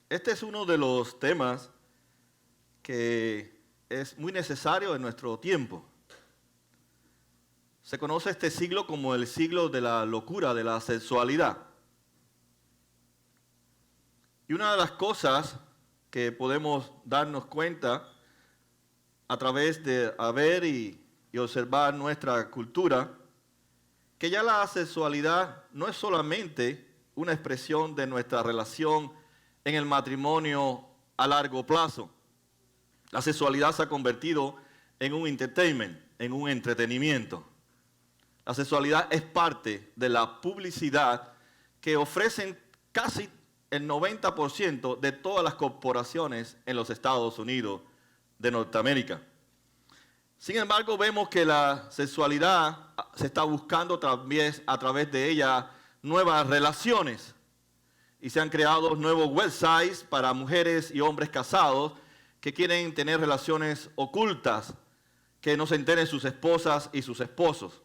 Este es uno de los temas que es muy necesario en nuestro tiempo. Se conoce este siglo como el siglo de la locura, de la sexualidad. Y una de las cosas que podemos darnos cuenta a través de ver y observar nuestra cultura, que ya la sexualidad no es solamente una expresión de nuestra relación en el matrimonio a largo plazo. La sexualidad se ha convertido en un entertainment, en un entretenimiento. La sexualidad es parte de la publicidad que ofrecen casi el 90% de todas las corporaciones en los Estados Unidos de Norteamérica. Sin embargo, vemos que la sexualidad se está buscando también a través de ella nuevas relaciones. Y se han creado nuevos websites para mujeres y hombres casados que quieren tener relaciones ocultas, que no se enteren sus esposas y sus esposos.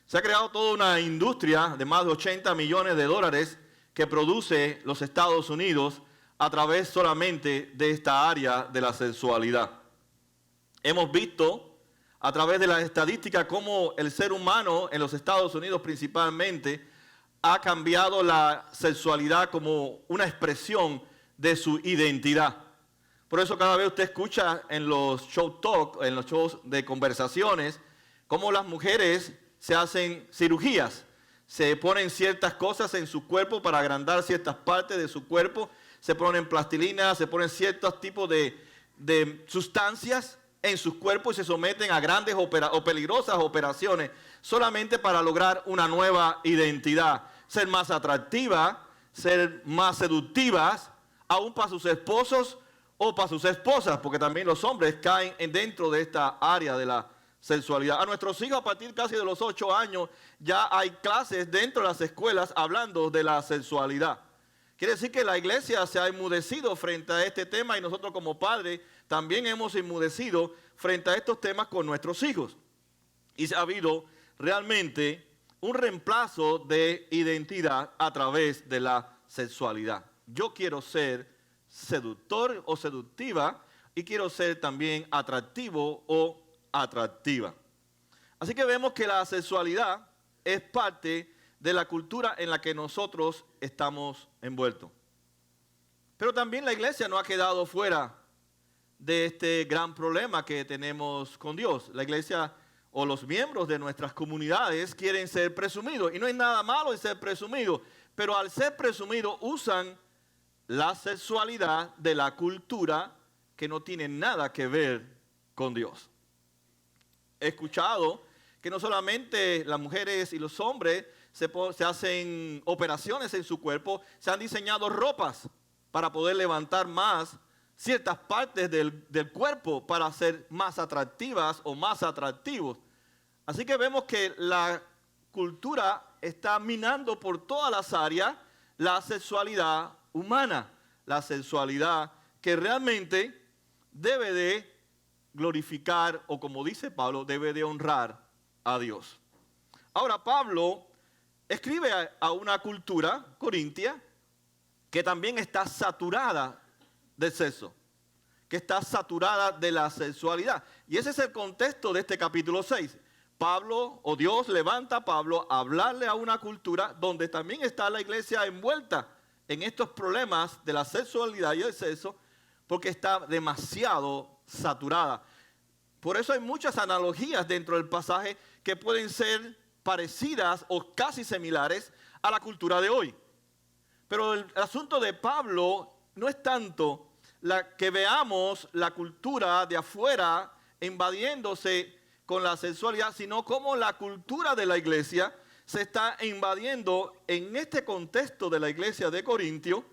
Se ha creado toda una industria de más de 80 millones de dólares que produce los Estados Unidos a través solamente de esta área de la sexualidad. Hemos visto a través de las estadísticas cómo el ser humano en los Estados Unidos principalmente ha cambiado la sexualidad como una expresión de su identidad. Por eso cada vez usted escucha en los show talk, en los shows de conversaciones, cómo las mujeres se hacen cirugías, se ponen ciertas cosas en su cuerpo para agrandar ciertas partes de su cuerpo, se ponen plastilina, se ponen ciertos tipos de sustancias en sus cuerpos y se someten a grandes o peligrosas operaciones solamente para lograr una nueva identidad, ser más atractivas, ser más seductivas, aún para sus esposos o para sus esposas, porque también los hombres caen dentro de esta área de la sexualidad. A nuestros hijos a partir casi de los 8 años ya hay clases dentro de las escuelas hablando de la sexualidad. Quiere decir que la iglesia se ha enmudecido frente a este tema y nosotros como padres también hemos enmudecido frente a estos temas con nuestros hijos. Y ha habido realmente un reemplazo de identidad a través de la sexualidad. Yo quiero ser seductor o seductiva y quiero ser también atractivo o atractiva. Así que vemos que la sexualidad es parte de la cultura en la que nosotros estamos envueltos. Pero también la iglesia no ha quedado fuera de este gran problema que tenemos con Dios. La iglesia o los miembros de nuestras comunidades quieren ser presumidos. Y no hay nada malo en ser presumidos, pero al ser presumidos usan la sexualidad de la cultura que no tiene nada que ver con Dios. He escuchado que no solamente las mujeres y los hombres se hacen operaciones en su cuerpo, se han diseñado ropas para poder levantar más ciertas partes del cuerpo para ser más atractivas o más atractivos. Así que vemos que la cultura está minando por todas las áreas la sexualidad humana, la sexualidad que realmente debe de glorificar, o como dice Pablo, debe de honrar a Dios. Ahora Pablo escribe a una cultura corintia que también está saturada del sexo, que está saturada de la sexualidad. Y ese es el contexto de este capítulo 6. Pablo, o Dios levanta a Pablo a hablarle a una cultura donde también está la iglesia envuelta en estos problemas de la sexualidad y el sexo, porque está demasiado saturada. Por eso hay muchas analogías dentro del pasaje que pueden ser parecidas o casi similares a la cultura de hoy. Pero el asunto de Pablo no es tanto que veamos la cultura de afuera invadiéndose con la sexualidad, sino cómo la cultura de la iglesia se está invadiendo en este contexto de la iglesia de Corintio,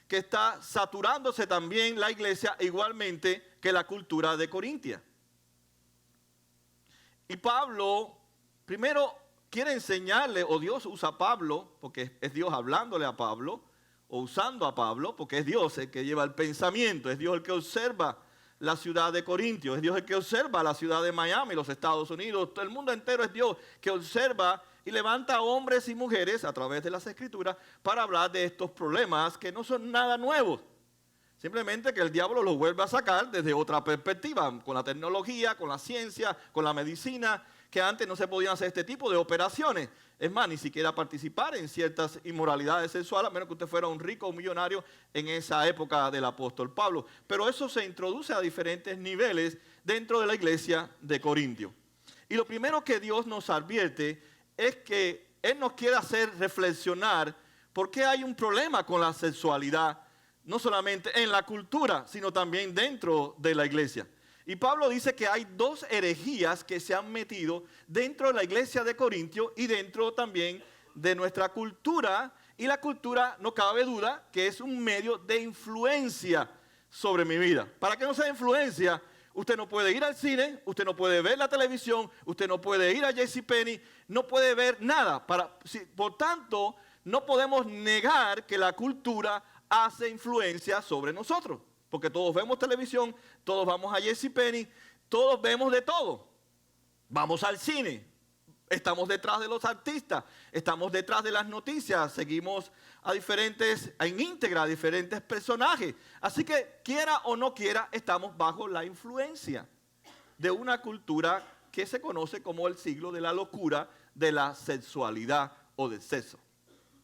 que está saturándose también la iglesia igualmente que la cultura de Corintia. Y Pablo primero quiere enseñarle, o Dios usa a Pablo, porque es Dios hablándole a Pablo, o usando a Pablo, porque es Dios el que lleva el pensamiento, es Dios el que observa la ciudad de Corintio, es Dios el que observa la ciudad de Miami, los Estados Unidos, todo el mundo entero es Dios que observa y levanta hombres y mujeres a través de las Escrituras para hablar de estos problemas que no son nada nuevos. Simplemente que el diablo lo vuelve a sacar desde otra perspectiva, con la tecnología, con la ciencia, con la medicina, que antes no se podían hacer este tipo de operaciones. Es más, ni siquiera participar en ciertas inmoralidades sexuales, a menos que usted fuera un rico o un millonario en esa época del apóstol Pablo. Pero eso se introduce a diferentes niveles dentro de la iglesia de Corintio. Y lo primero que Dios nos advierte es que Él nos quiere hacer reflexionar por qué hay un problema con la sexualidad, no solamente en la cultura, sino también dentro de la iglesia. Y Pablo dice que hay dos herejías que se han metido dentro de la iglesia de Corintio y dentro también de nuestra cultura. Y la cultura, no cabe duda, que es un medio de influencia sobre mi vida. Para que no sea influencia, usted no puede ir al cine, usted no puede ver la televisión, usted no puede ir a JCPenney, no puede ver nada. Por tanto, no podemos negar que la cultura hace influencia sobre nosotros. Porque todos vemos televisión, todos vamos a JCPenney, todos vemos de todo. Vamos al cine, estamos detrás de los artistas, estamos detrás de las noticias, seguimos en íntegra a diferentes personajes. Así que quiera o no quiera, estamos bajo la influencia de una cultura que se conoce como el siglo de la locura, de la sexualidad o del sexo.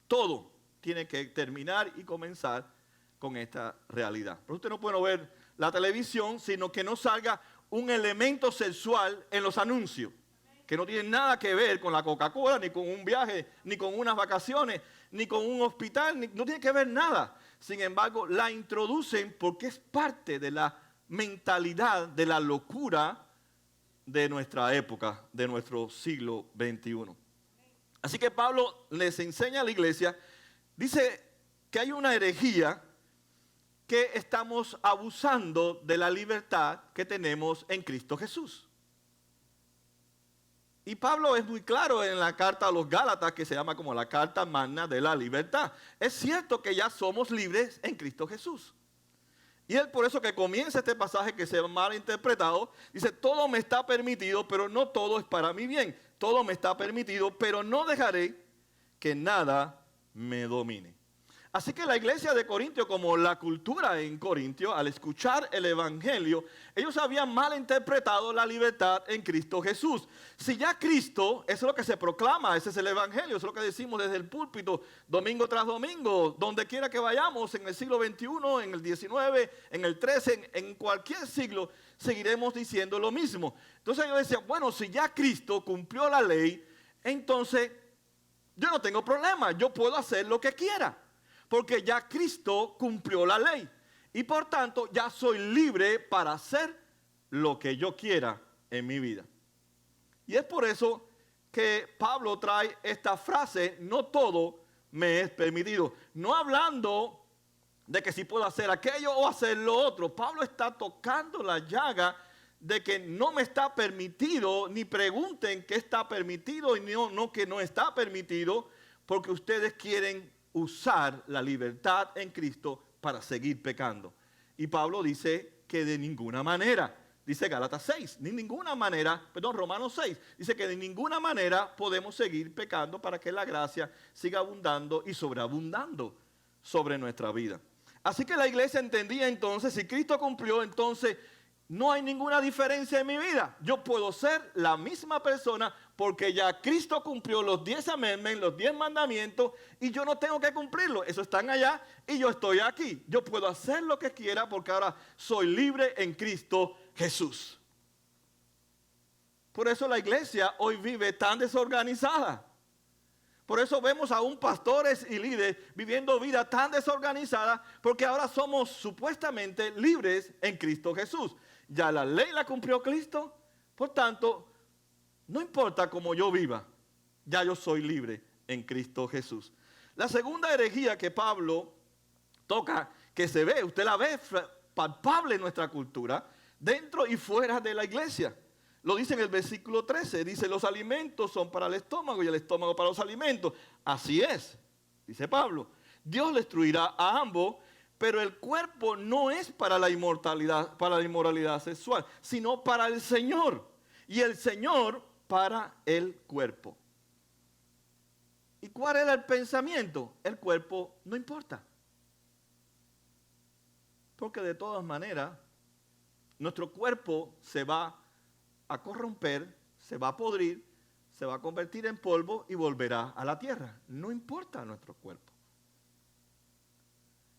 Todo tiene que terminar y comenzar con esta realidad. Pero usted no puede ver la televisión, sino que no salga un elemento sexual en los anuncios, que no tiene nada que ver con la Coca-Cola, ni con un viaje, ni con unas vacaciones, ni con un hospital, no tiene que ver nada. Sin embargo, la introducen porque es parte de la mentalidad de la locura de nuestra época, de nuestro siglo XXI. Así que Pablo les enseña a la iglesia, dice que hay una herejía, que estamos abusando de la libertad que tenemos en Cristo Jesús. Y Pablo es muy claro en la carta a los Gálatas, que se llama como la carta magna de la libertad. Es cierto que ya somos libres en Cristo Jesús. Y él, por eso que comienza este pasaje que se ha malinterpretado, dice: todo me está permitido, pero no todo es para mi bien. Todo me está permitido, pero no dejaré que nada me domine. Así que la iglesia de Corintio, como la cultura en Corintio, al escuchar el evangelio, ellos habían malinterpretado la libertad en Cristo Jesús. Si ya Cristo, eso es lo que se proclama, ese es el evangelio, eso es lo que decimos desde el púlpito, domingo tras domingo, donde quiera que vayamos, en el siglo XXI, en el XIX, en el XIII, en cualquier siglo, seguiremos diciendo lo mismo. Entonces ellos decían, bueno, si ya Cristo cumplió la ley, entonces yo no tengo problema, yo puedo hacer lo que quiera. Porque ya Cristo cumplió la ley. Y por tanto ya soy libre para hacer lo que yo quiera en mi vida. Y es por eso que Pablo trae esta frase: no todo me es permitido. No hablando de que si puedo hacer aquello o hacer lo otro. Pablo está tocando la llaga de que no me está permitido, ni pregunten qué está permitido y no que no está permitido, porque ustedes quieren usar la libertad en Cristo para seguir pecando. Y Pablo dice que de ninguna manera, dice Gálatas 6, Romanos 6, dice que de ninguna manera podemos seguir pecando para que la gracia siga abundando y sobreabundando sobre nuestra vida. Así que la iglesia entendía entonces, si Cristo cumplió, entonces no hay ninguna diferencia en mi vida. Yo puedo ser la misma persona porque ya Cristo cumplió los 10 amendments, los 10 mandamientos, y yo no tengo que cumplirlos. Esos están allá y yo estoy aquí. Yo puedo hacer lo que quiera porque ahora soy libre en Cristo Jesús. Por eso la iglesia hoy vive tan desorganizada. Por eso vemos aún pastores y líderes viviendo vida tan desorganizada, porque ahora somos supuestamente libres en Cristo Jesús. Ya la ley la cumplió Cristo, por tanto, no importa cómo yo viva, ya yo soy libre en Cristo Jesús. La segunda herejía que Pablo toca, que se ve, usted la ve palpable en nuestra cultura, dentro y fuera de la iglesia. Lo dice en el versículo 13, dice: los alimentos son para el estómago y el estómago para los alimentos. Así es, dice Pablo. Dios destruirá a ambos, pero el cuerpo no es para la inmoralidad sexual, sino para el Señor. Y el Señor para el cuerpo. ¿Y cuál era el pensamiento? El cuerpo no importa. Porque de todas maneras, nuestro cuerpo se va a corromper, se va a podrir, se va a convertir en polvo y volverá a la tierra. No importa nuestro cuerpo.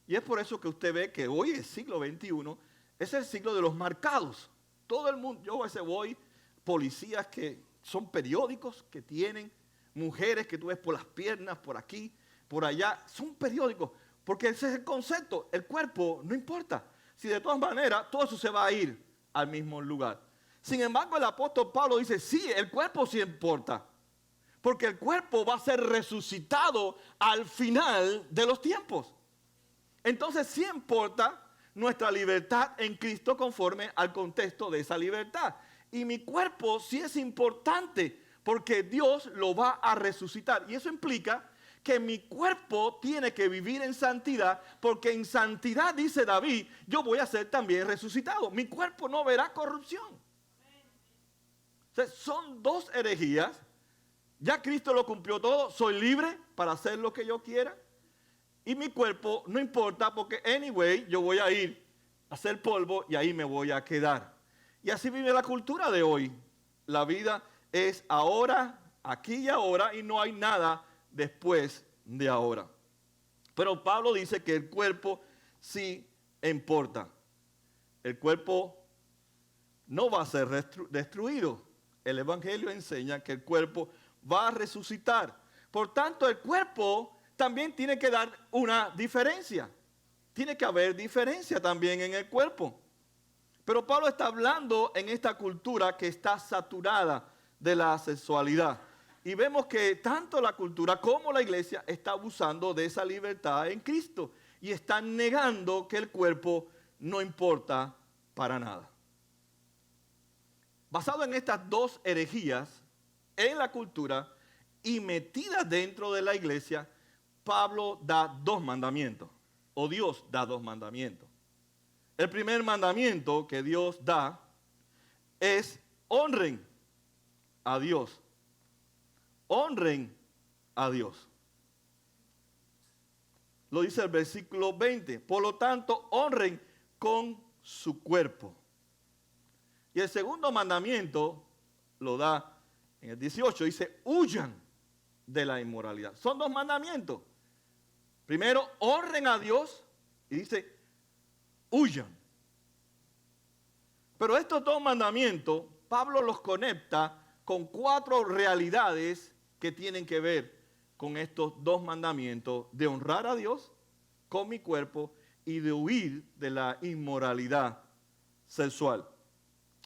Y es por eso que usted ve que hoy, el siglo XXI, es el siglo de los marcados. Todo el mundo, yo a veces voy, policías que son periódicos, que tienen mujeres que tú ves por las piernas, por aquí, por allá, son periódicos, porque ese es el concepto, el cuerpo no importa. Si de todas maneras todo eso se va a ir al mismo lugar. Sin embargo, el apóstol Pablo dice, sí, el cuerpo sí importa, porque el cuerpo va a ser resucitado al final de los tiempos. Entonces sí importa nuestra libertad en Cristo conforme al contexto de esa libertad. Y mi cuerpo sí es importante porque Dios lo va a resucitar. Y eso implica que mi cuerpo tiene que vivir en santidad, porque en santidad, dice David, yo voy a ser también resucitado. Mi cuerpo no verá corrupción. O sea, son dos herejías. Ya Cristo lo cumplió todo. Soy libre para hacer lo que yo quiera. Y mi cuerpo no importa porque anyway yo voy a ir a hacer polvo y ahí me voy a quedar. Y así vive la cultura de hoy. La vida es ahora, aquí y ahora, y no hay nada después de ahora. Pero Pablo dice que el cuerpo sí importa. El cuerpo no va a ser destruido. El Evangelio enseña que el cuerpo va a resucitar. Por tanto, el cuerpo también tiene que dar una diferencia. Tiene que haber diferencia también en el cuerpo. Pero Pablo está hablando en esta cultura que está saturada de la sexualidad. Y vemos que tanto la cultura como la iglesia está abusando de esa libertad en Cristo. Y están negando que el cuerpo no importa para nada. Basado en estas dos herejías en la cultura y metidas dentro de la iglesia, Pablo da dos mandamientos, o Dios da dos mandamientos. El primer mandamiento que Dios da es honren a Dios. Honren a Dios. Lo dice el versículo 20. Por lo tanto, honren con su cuerpo. Y el segundo mandamiento lo da en el 18. Dice, huyan de la inmoralidad. Son dos mandamientos. Primero, honren a Dios y dice, huyan. Pero estos dos mandamientos, Pablo los conecta con cuatro realidades que tienen que ver con estos dos mandamientos de honrar a Dios con mi cuerpo y de huir de la inmoralidad sexual.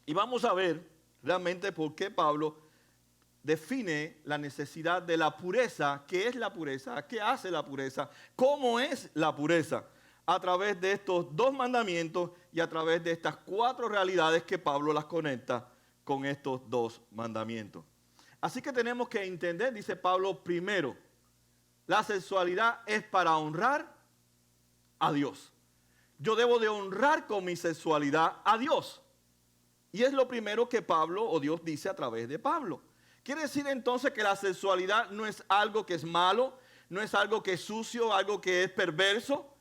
Y vamos a ver realmente por qué Pablo define la necesidad de la pureza. ¿Qué es la pureza? ¿Qué hace la pureza? ¿Cómo es la pureza? A través de estos dos mandamientos y a través de estas cuatro realidades que Pablo las conecta con estos dos mandamientos. Así que tenemos que entender, dice Pablo, primero, la sexualidad es para honrar a Dios. Yo debo de honrar con mi sexualidad a Dios. Y es lo primero que Pablo o Dios dice a través de Pablo. Quiere decir entonces que la sexualidad no es algo que es malo, no es algo que es sucio, algo que es perverso.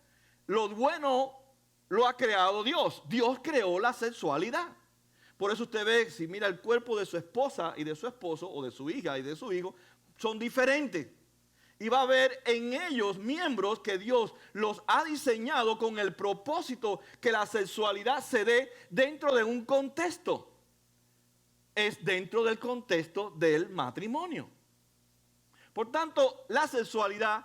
Lo bueno lo ha creado Dios. Dios creó la sexualidad. Por eso usted ve, si mira el cuerpo de su esposa y de su esposo, o de su hija y de su hijo, son diferentes. Y va a haber en ellos miembros que Dios los ha diseñado con el propósito que la sexualidad se dé dentro de un contexto. Es dentro del contexto del matrimonio. Por tanto, la sexualidad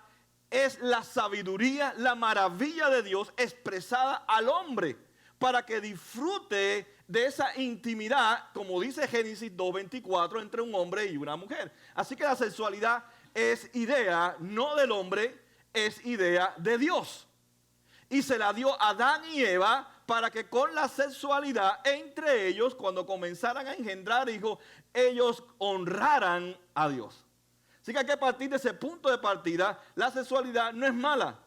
es la sabiduría, la maravilla de Dios expresada al hombre para que disfrute de esa intimidad, como dice Génesis 2:24, entre un hombre y una mujer. Así que la sexualidad es idea no del hombre, es idea de Dios. Y se la dio a Adán y Eva para que con la sexualidad entre ellos, cuando comenzaran a engendrar hijos, ellos honraran a Dios. Así que hay que partir de ese punto de partida. La sexualidad no es mala.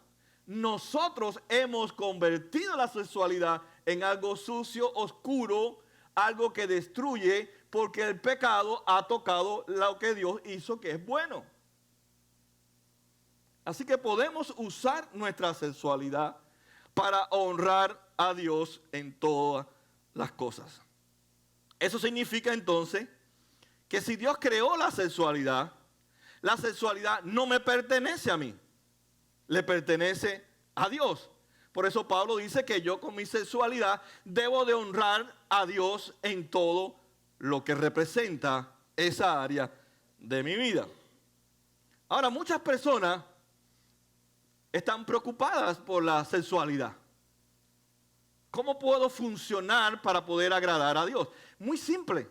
Nosotros hemos convertido la sexualidad en algo sucio, oscuro, algo que destruye, porque el pecado ha tocado lo que Dios hizo que es bueno. Así que podemos usar nuestra sexualidad para honrar a Dios en todas las cosas. Eso significa entonces que si Dios creó la sexualidad no me pertenece a mí, le pertenece a Dios. Por eso Pablo dice que yo con mi sexualidad debo de honrar a Dios en todo lo que representa esa área de mi vida. Ahora, muchas personas están preocupadas por la sexualidad. ¿Cómo puedo funcionar para poder agradar a Dios? Muy simple.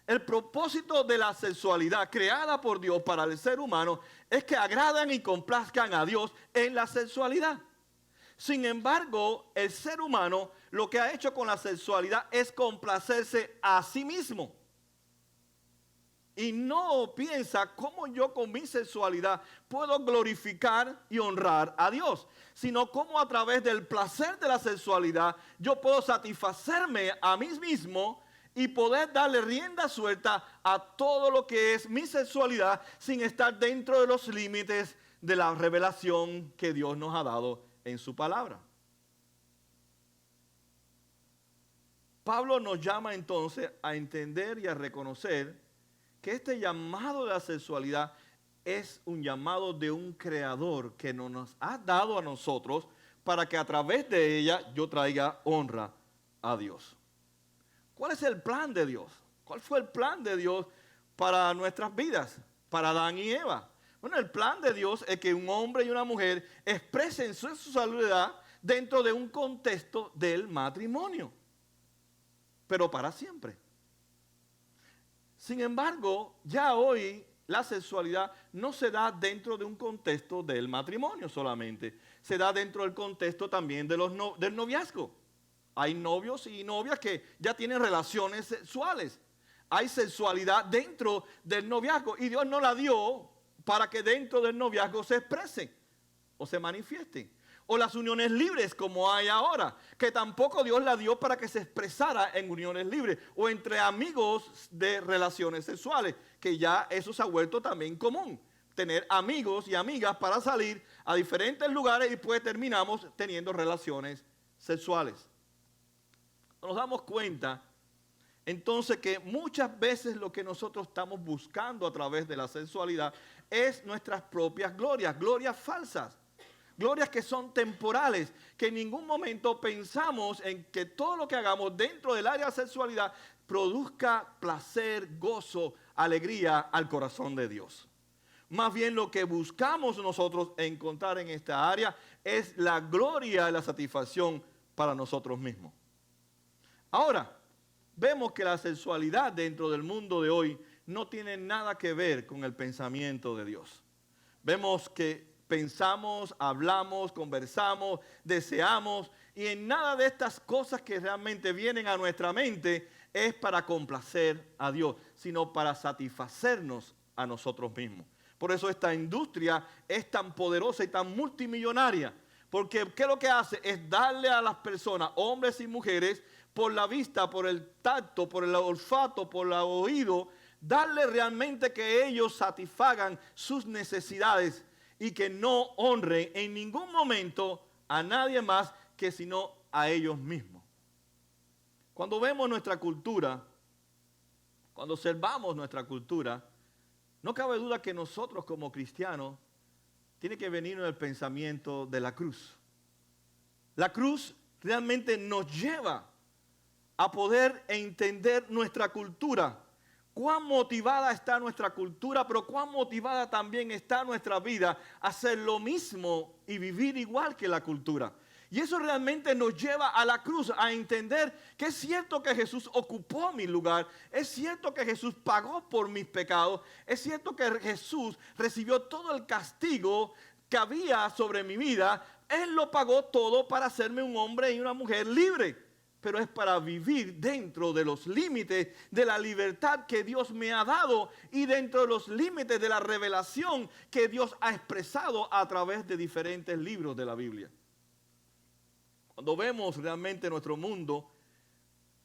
El propósito de la sexualidad creada por Dios para el ser humano es que agradan y complazcan a Dios en la sexualidad. Sin embargo, el ser humano lo que ha hecho con la sexualidad es complacerse a sí mismo. Y no piensa cómo yo con mi sexualidad puedo glorificar y honrar a Dios, sino cómo a través del placer de la sexualidad yo puedo satisfacerme a mí mismo y poder darle rienda suelta a todo lo que es mi sexualidad sin estar dentro de los límites de la revelación que Dios nos ha dado en su palabra. Pablo nos llama entonces a entender y a reconocer que este llamado de la sexualidad es un llamado de un creador que nos ha dado a nosotros para que a través de ella yo traiga honra a Dios. ¿Cuál es el plan de Dios? ¿Cuál fue el plan de Dios para nuestras vidas, para Adán y Eva? Bueno, el plan de Dios es que un hombre y una mujer expresen su sexualidad dentro de un contexto del matrimonio, pero para siempre. Sin embargo, ya hoy la sexualidad no se da dentro de un contexto del matrimonio solamente, se da dentro del contexto también de del noviazgo. Hay novios y novias que ya tienen relaciones sexuales. Hay sexualidad dentro del noviazgo y Dios no la dio para que dentro del noviazgo se exprese o se manifieste. O las uniones libres como hay ahora, que tampoco Dios la dio para que se expresara en uniones libres o entre amigos de relaciones sexuales, que ya eso se ha vuelto también común. Tener amigos y amigas para salir a diferentes lugares y pues terminamos teniendo relaciones sexuales. Nos damos cuenta entonces que muchas veces lo que nosotros estamos buscando a través de la sexualidad es nuestras propias glorias, glorias falsas. Glorias que son temporales, que en ningún momento pensamos en que todo lo que hagamos dentro del área de sexualidad produzca placer, gozo, alegría al corazón de Dios. Más bien lo que buscamos nosotros encontrar en esta área es la gloria y la satisfacción para nosotros mismos. Ahora, vemos que la sexualidad dentro del mundo de hoy no tiene nada que ver con el pensamiento de Dios. Vemos que pensamos, hablamos, conversamos, deseamos, y en nada de estas cosas que realmente vienen a nuestra mente es para complacer a Dios, sino para satisfacernos a nosotros mismos. Por eso esta industria es tan poderosa y tan multimillonaria, porque ¿qué es lo que hace? Es darle a las personas, hombres y mujeres, por la vista, por el tacto, por el olfato, por el oído, darle realmente que ellos satisfagan sus necesidades y que no honren en ningún momento a nadie más que sino a ellos mismos. Cuando vemos nuestra cultura, cuando observamos nuestra cultura, no cabe duda que nosotros como cristianos tiene que venirnos el pensamiento de la cruz. La cruz realmente nos lleva a poder entender nuestra cultura. Cuán motivada está nuestra cultura, pero cuán motivada también está nuestra vida a hacer lo mismo y vivir igual que la cultura. Y eso realmente nos lleva a la cruz, a entender que es cierto que Jesús ocupó mi lugar, es cierto que Jesús pagó por mis pecados, es cierto que Jesús recibió todo el castigo que había sobre mi vida. Él lo pagó todo para hacerme un hombre y una mujer libre. Pero es para vivir dentro de los límites de la libertad que Dios me ha dado y dentro de los límites de la revelación que Dios ha expresado a través de diferentes libros de la Biblia. Cuando vemos realmente nuestro mundo,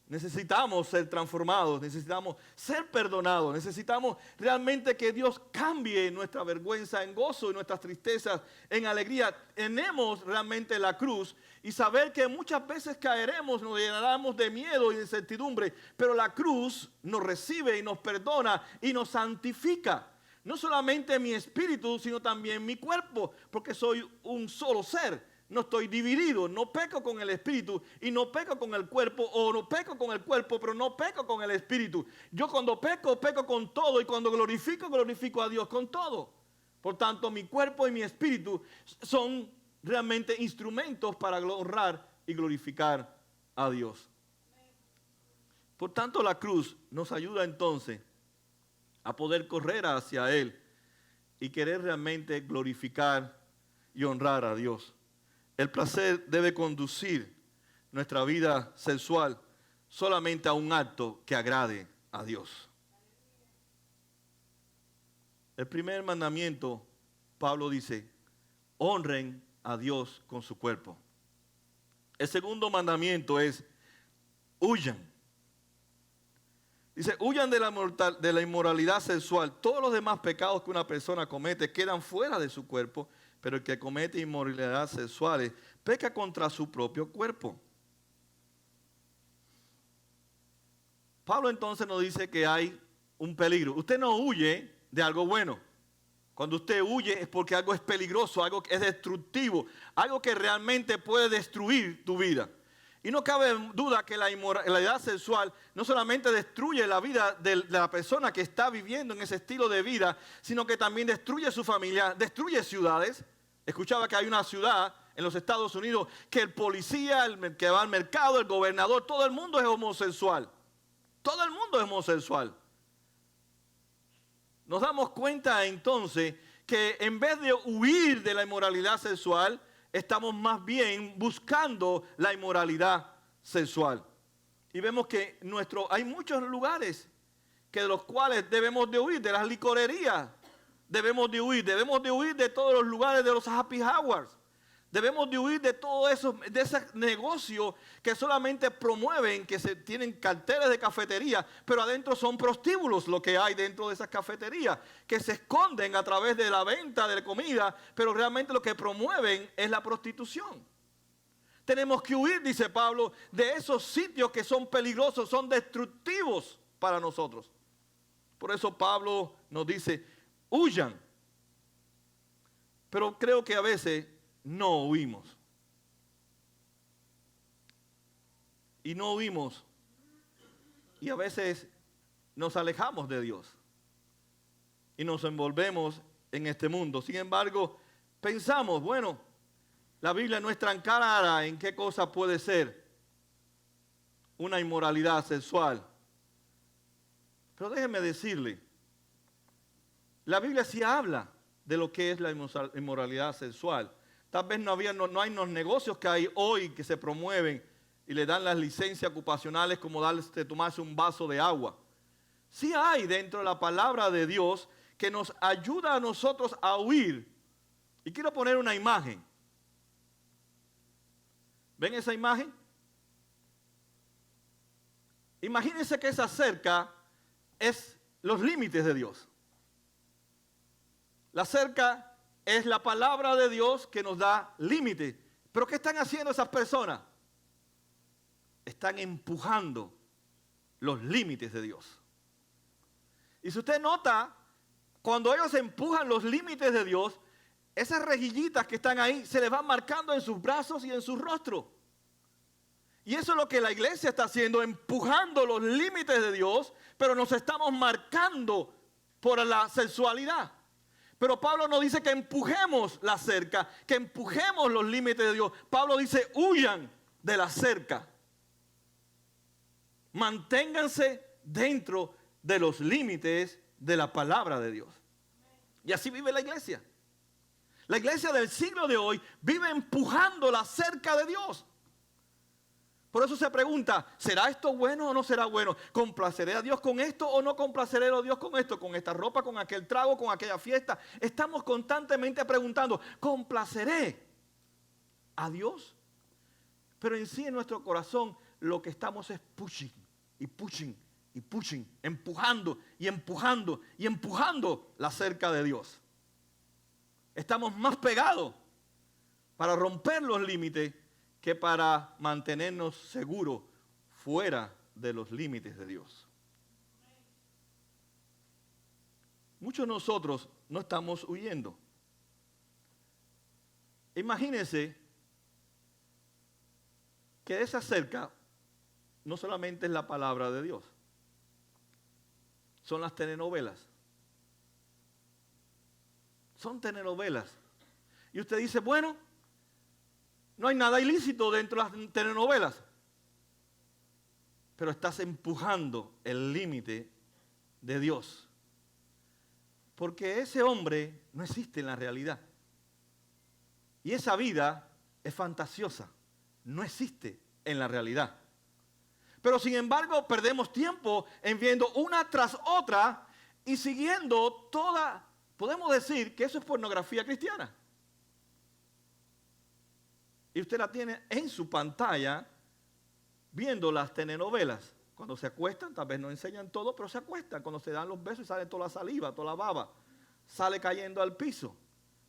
Necesitamos ser transformados, necesitamos ser perdonados, necesitamos realmente que Dios cambie nuestra vergüenza en gozo y nuestras tristezas en alegría. Tenemos realmente la cruz y saber que muchas veces caeremos, nos llenaremos de miedo y de incertidumbre, pero la cruz nos recibe y nos perdona y nos santifica. No solamente mi espíritu, sino también mi cuerpo, porque soy un solo ser. No estoy dividido, no peco con el espíritu y no peco con el cuerpo, o no peco con el cuerpo, pero no peco con el espíritu. Yo cuando peco, peco con todo, y cuando glorifico, glorifico a Dios con todo. Por tanto, mi cuerpo y mi espíritu son realmente instrumentos para honrar y glorificar a Dios. Por tanto, la cruz nos ayuda entonces a poder correr hacia Él y querer realmente glorificar y honrar a Dios. El placer debe conducir nuestra vida sexual solamente a un acto que agrade a Dios. El primer mandamiento, Pablo dice, honren a Dios con su cuerpo. El segundo mandamiento es, huyan. Dice, huyan de la inmoralidad sexual. Todos los demás pecados que una persona comete quedan fuera de su cuerpo, pero el que comete inmoralidades sexuales peca contra su propio cuerpo. Pablo entonces nos dice que hay un peligro. Usted no huye de algo bueno. Cuando usted huye es porque algo es peligroso, algo que es destructivo, algo que realmente puede destruir tu vida. Y no cabe duda que la inmoralidad sexual no solamente destruye la vida de la persona que está viviendo en ese estilo de vida, sino que también destruye su familia, destruye ciudades. Escuchaba que hay una ciudad en los Estados Unidos que el policía, el que va al mercado, el gobernador, todo el mundo es homosexual. Todo el mundo es homosexual. Nos damos cuenta entonces que en vez de huir de la inmoralidad sexual, estamos más bien buscando la inmoralidad sexual. Y vemos que hay muchos lugares que de los cuales debemos de huir, de las licorerías. Debemos de huir de todos los lugares de los happy hours. Debemos de huir de todo eso, de ese negocio que solamente promueven, que se tienen carteles de cafetería, pero adentro son prostíbulos lo que hay dentro de esas cafeterías, que se esconden a través de la venta de comida, pero realmente lo que promueven es la prostitución. Tenemos que huir, dice Pablo, de esos sitios que son peligrosos, son destructivos para nosotros. Por eso Pablo nos dice, huyan. Pero creo que a veces no huimos. Y no huimos. Y a veces nos alejamos de Dios. Y nos envolvemos en este mundo. Sin embargo, pensamos, bueno, la Biblia no es tan clara en qué cosa puede ser una inmoralidad sexual. Pero déjeme decirle, la Biblia sí habla de lo que es la inmoralidad sexual. Tal vez no hay los negocios que hay hoy que se promueven y le dan las licencias ocupacionales como tomarse un vaso de agua. Sí hay dentro de la palabra de Dios que nos ayuda a nosotros a huir. Y quiero poner una imagen. ¿Ven esa imagen? Imagínense que esa cerca es los límites de Dios. La cerca es la palabra de Dios que nos da límites. ¿Pero qué están haciendo esas personas? Están empujando los límites de Dios. Y si usted nota, cuando ellos empujan los límites de Dios, esas rejillitas que están ahí se les van marcando en sus brazos y en su rostro. Y eso es lo que la iglesia está haciendo, empujando los límites de Dios, pero nos estamos marcando por la sexualidad. Pero Pablo no dice que empujemos la cerca, que empujemos los límites de Dios. Pablo dice, huyan de la cerca. Manténganse dentro de los límites de la palabra de Dios. Y así vive la iglesia. La iglesia del siglo de hoy vive empujando la cerca de Dios. Por eso se pregunta, ¿será esto bueno o no será bueno? ¿Complaceré a Dios con esto o no complaceré a Dios con esto? ¿Con esta ropa, con aquel trago, con aquella fiesta? Estamos constantemente preguntando, ¿complaceré a Dios? Pero en sí en nuestro corazón lo que estamos es pushing y pushing y pushing, empujando y empujando y empujando la cerca de Dios. Estamos más pegados para romper los límites que para mantenernos seguros fuera de los límites de Dios. Muchos de nosotros no estamos huyendo. Imagínense que esa cerca no solamente es la palabra de Dios, son las telenovelas. Son telenovelas. Y usted dice, bueno, no hay nada ilícito dentro de las telenovelas. Pero estás empujando el límite de Dios. Porque ese hombre no existe en la realidad. Y esa vida es fantasiosa. No existe en la realidad. Pero sin embargo perdemos tiempo en viendo una tras otra y siguiendo toda, podemos decir que eso es pornografía cristiana. Y usted la tiene en su pantalla viendo las telenovelas. Cuando se acuestan, tal vez no enseñan todo, pero se acuestan. Cuando se dan los besos y sale toda la saliva, toda la baba, sale cayendo al piso.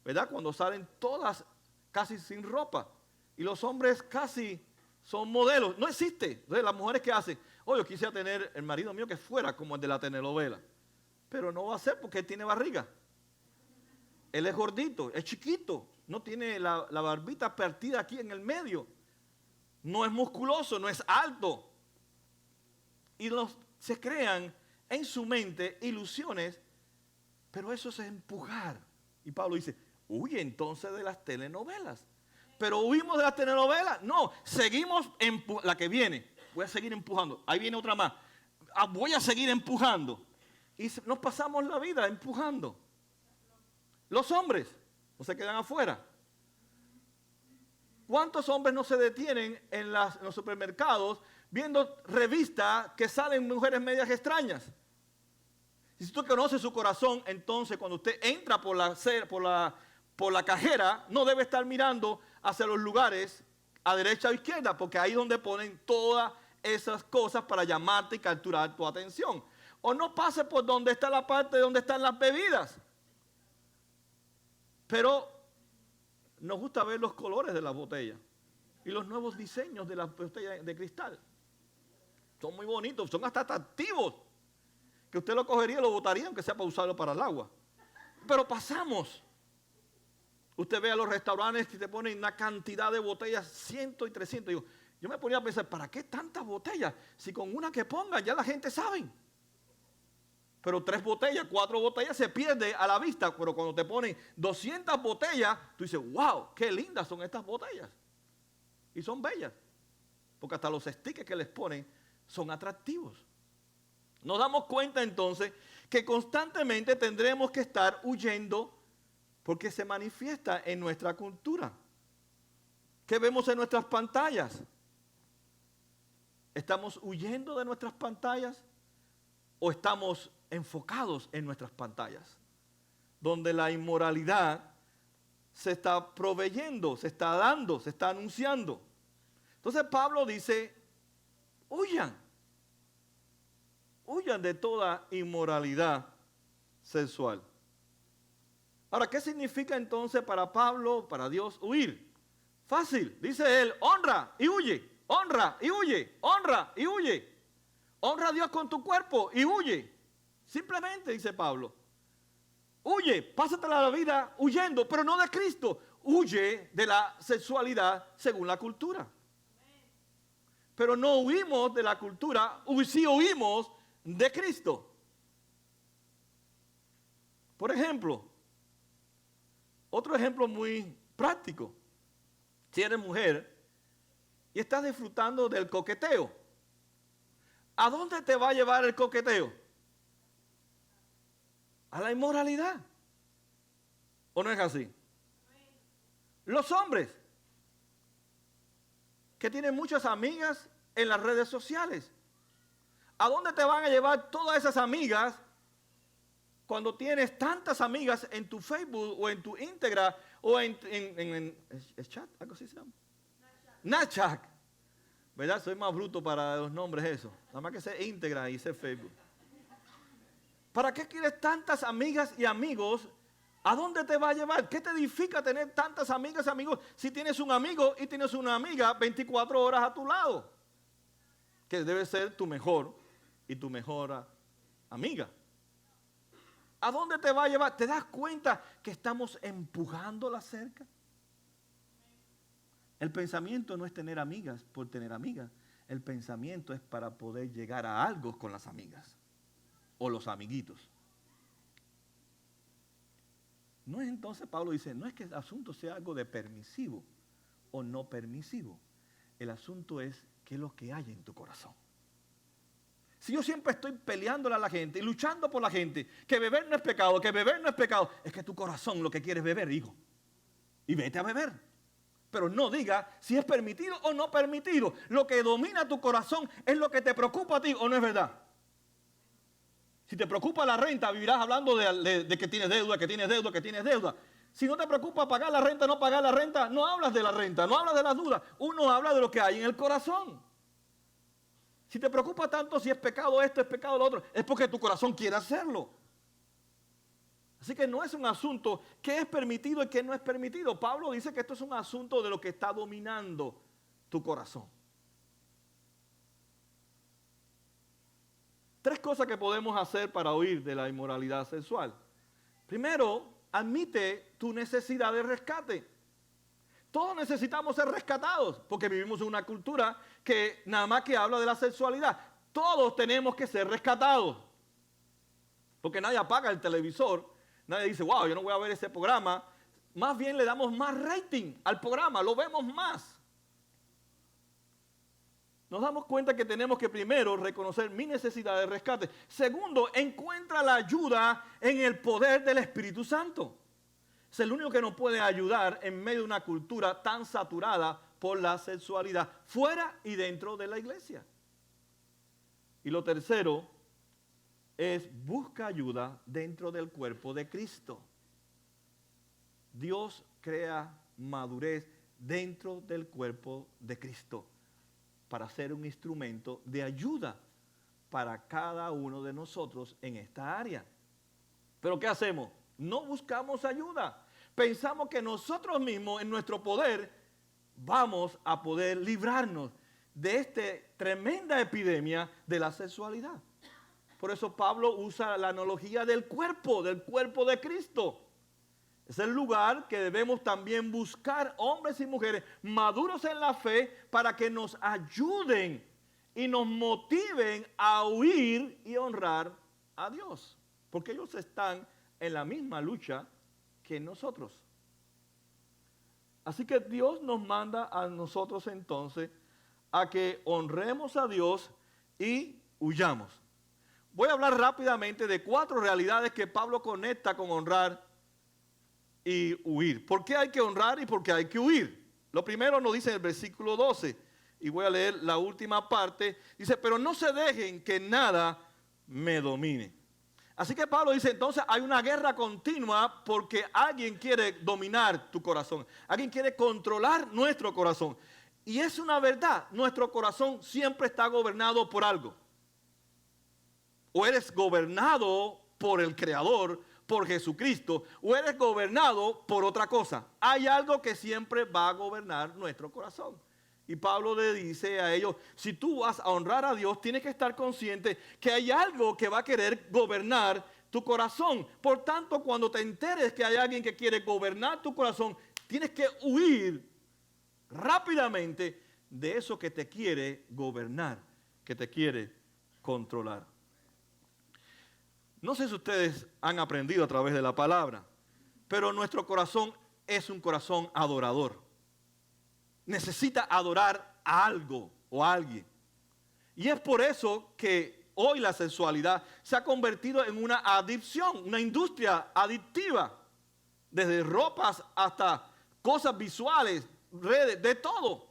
¿Verdad? Cuando salen todas casi sin ropa. Y los hombres casi son modelos. No existe. Entonces las mujeres que hacen, yo quisiera tener el marido mío que fuera como el de la telenovela. Pero no va a ser porque él tiene barriga. Él es gordito, es chiquito. No tiene la barbita partida aquí en el medio. No es musculoso, no es alto. Y se crean en su mente ilusiones, pero eso es empujar. Y Pablo dice, huye entonces de las telenovelas. Pero huimos de las telenovelas. No, seguimos la que viene. Voy a seguir empujando. Ahí viene otra más. Voy a seguir empujando. Y nos pasamos la vida empujando. Los hombres no se quedan afuera. ¿Cuántos hombres no se detienen en los supermercados viendo revistas que salen mujeres medias extrañas? Y si usted conoce su corazón, entonces cuando usted entra por la cajera, no debe estar mirando hacia los lugares a derecha o izquierda, porque ahí es donde ponen todas esas cosas para llamarte y capturar tu atención. O no pase por donde está la parte donde están las bebidas. Pero nos gusta ver los colores de las botellas y los nuevos diseños de las botellas de cristal. Son muy bonitos, son hasta atractivos. Que usted lo cogería y lo botaría, aunque sea para usarlo para el agua. Pero pasamos. Usted ve a los restaurantes que te ponen una cantidad de botellas, 100 y 300. Yo me ponía a pensar, ¿para qué tantas botellas? Si con una que pongan ya la gente sabe. Pero 3 botellas, 4 botellas se pierde a la vista. Pero cuando te ponen 200 botellas, tú dices, wow, qué lindas son estas botellas. Y son bellas. Porque hasta los stickers que les ponen son atractivos. Nos damos cuenta entonces que constantemente tendremos que estar huyendo porque se manifiesta en nuestra cultura. ¿Qué vemos en nuestras pantallas? ¿Estamos huyendo de nuestras pantallas o estamos enfocados en nuestras pantallas? Donde la inmoralidad se está proveyendo, se está dando, se está anunciando. Entonces Pablo dice, huyan. Huyan de toda inmoralidad sexual. Ahora, ¿qué significa entonces para Pablo, para Dios, huir? Fácil, dice él, honra y huye, honra y huye, honra y huye. Honra a Dios con tu cuerpo y huye. Simplemente, dice Pablo, huye, pásate la vida huyendo, pero no de Cristo. Huye de la sexualidad según la cultura. Pero no huimos de la cultura, sí huimos de Cristo. Por ejemplo, otro ejemplo muy práctico. Si eres mujer y estás disfrutando del coqueteo, ¿a dónde te va a llevar el coqueteo? A la inmoralidad. ¿O no es así? Los hombres que tienen muchas amigas en las redes sociales, ¿a dónde te van a llevar todas esas amigas cuando tienes tantas amigas en tu Facebook o en tu Instagram o en chat? ¿Algo así se llama? Snapchat. ¿Verdad? Soy más bruto para los nombres eso. Nada más que ser íntegra y ser Facebook. ¿Para qué quieres tantas amigas y amigos? ¿A dónde te va a llevar? ¿Qué te edifica tener tantas amigas y amigos si tienes un amigo y tienes una amiga 24 horas a tu lado? Que debe ser tu mejor y tu mejor amiga. ¿A dónde te va a llevar? ¿Te das cuenta que estamos empujándola cerca? El pensamiento no es tener amigas por tener amigas. El pensamiento es para poder llegar a algo con las amigas o los amiguitos. No es entonces, Pablo dice, no es que el asunto sea algo de permisivo o no permisivo. El asunto es qué es lo que hay en tu corazón. Si yo siempre estoy peleándole a la gente y luchando por la gente, que beber no es pecado, que beber no es pecado, es que tu corazón lo que quiere es beber, hijo. Y vete a beber. Pero no diga si es permitido o no permitido. Lo que domina tu corazón es lo que te preocupa a ti o no es verdad. Si te preocupa la renta, vivirás hablando de que tienes deuda, que tienes deuda, que tienes deuda. Si no te preocupa pagar la renta, no pagar la renta, no hablas de la renta, no hablas de las dudas. Uno habla de lo que hay en el corazón. Si te preocupa tanto si es pecado esto, es pecado lo otro, es porque tu corazón quiere hacerlo. Así que no es un asunto que es permitido y que no es permitido. Pablo dice que esto es un asunto de lo que está dominando tu corazón. 3 cosas que podemos hacer para huir de la inmoralidad sexual. Primero, admite tu necesidad de rescate. Todos necesitamos ser rescatados porque vivimos en una cultura que nada más que habla de la sexualidad. Todos tenemos que ser rescatados. Porque nadie apaga el televisor, nadie dice, wow, yo no voy a ver ese programa. Más bien le damos más rating al programa, lo vemos más. Nos damos cuenta que tenemos que primero reconocer mi necesidad de rescate. Segundo, encuentra la ayuda en el poder del Espíritu Santo. Es el único que nos puede ayudar en medio de una cultura tan saturada por la sexualidad, fuera y dentro de la iglesia. Y lo tercero es busca ayuda dentro del cuerpo de Cristo. Dios crea madurez dentro del cuerpo de Cristo para ser un instrumento de ayuda para cada uno de nosotros en esta área. ¿Pero qué hacemos? No buscamos ayuda. Pensamos que nosotros mismos, en nuestro poder, vamos a poder librarnos de esta tremenda epidemia de la sexualidad. Por eso Pablo usa la analogía del cuerpo de Cristo. Es el lugar que debemos también buscar hombres y mujeres maduros en la fe para que nos ayuden y nos motiven a huir y honrar a Dios. Porque ellos están en la misma lucha que nosotros. Así que Dios nos manda a nosotros entonces a que honremos a Dios y huyamos. Voy a hablar rápidamente de 4 realidades que Pablo conecta con honrar y huir. ¿Por qué hay que honrar y por qué hay que huir? Lo primero nos dice en el versículo 12, y voy a leer la última parte, dice, pero no se dejen que nada me domine. Así que Pablo dice, entonces hay una guerra continua porque alguien quiere dominar tu corazón, alguien quiere controlar nuestro corazón. Y es una verdad, nuestro corazón siempre está gobernado por algo. O eres gobernado por el Creador, por Jesucristo, o eres gobernado por otra cosa. Hay algo que siempre va a gobernar nuestro corazón. Y Pablo le dice a ellos, si tú vas a honrar a Dios, tienes que estar consciente que hay algo que va a querer gobernar tu corazón. Por tanto, cuando te enteres que hay alguien que quiere gobernar tu corazón, tienes que huir rápidamente de eso que te quiere gobernar, que te quiere controlar. No sé si ustedes han aprendido a través de la palabra, pero nuestro corazón es un corazón adorador. Necesita adorar a algo o a alguien. Y es por eso que hoy la sexualidad se ha convertido en una adicción, una industria adictiva. Desde ropas hasta cosas visuales, redes, de todo.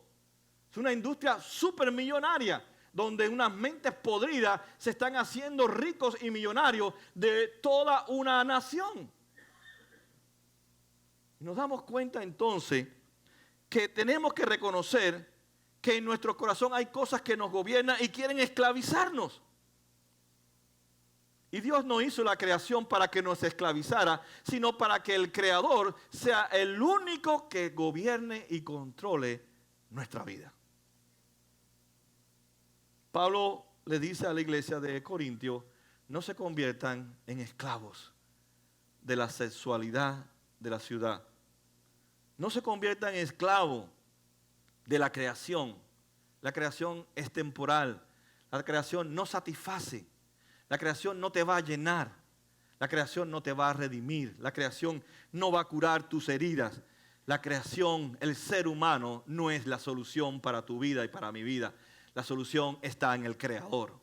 Es una industria súper millonaria, donde unas mentes podridas se están haciendo ricos y millonarios de toda una nación. Nos damos cuenta entonces que tenemos que reconocer que en nuestro corazón hay cosas que nos gobiernan y quieren esclavizarnos. Y Dios no hizo la creación para que nos esclavizara, sino para que el Creador sea el único que gobierne y controle nuestra vida. Pablo le dice a la iglesia de Corintios, no se conviertan en esclavos de la sexualidad de la ciudad. No se conviertan en esclavos de la creación. La creación es temporal. La creación no satisface. La creación no te va a llenar. La creación no te va a redimir. La creación no va a curar tus heridas. La creación, el ser humano, no es la solución para tu vida y para mi vida. La solución está en el Creador.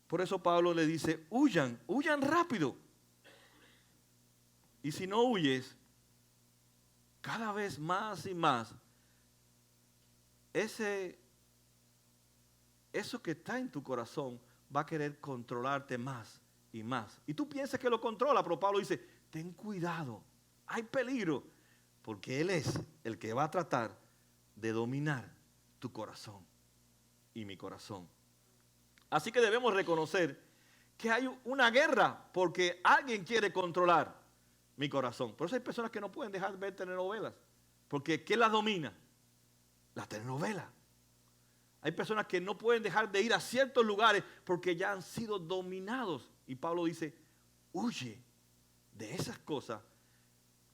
Por eso Pablo le dice, huyan, huyan rápido. Y si no huyes, cada vez más y más, eso que está en tu corazón va a querer controlarte más y más. Y tú piensas que lo controla, pero Pablo dice, ten cuidado, hay peligro, porque Él es el que va a tratar de dominar tu corazón y mi corazón. Así que debemos reconocer que hay una guerra porque alguien quiere controlar mi corazón. Por eso hay personas que no pueden dejar de ver telenovelas, porque ¿qué las domina? La telenovela. Hay personas que no pueden dejar de ir a ciertos lugares porque ya han sido dominados. Y Pablo dice, huye de esas cosas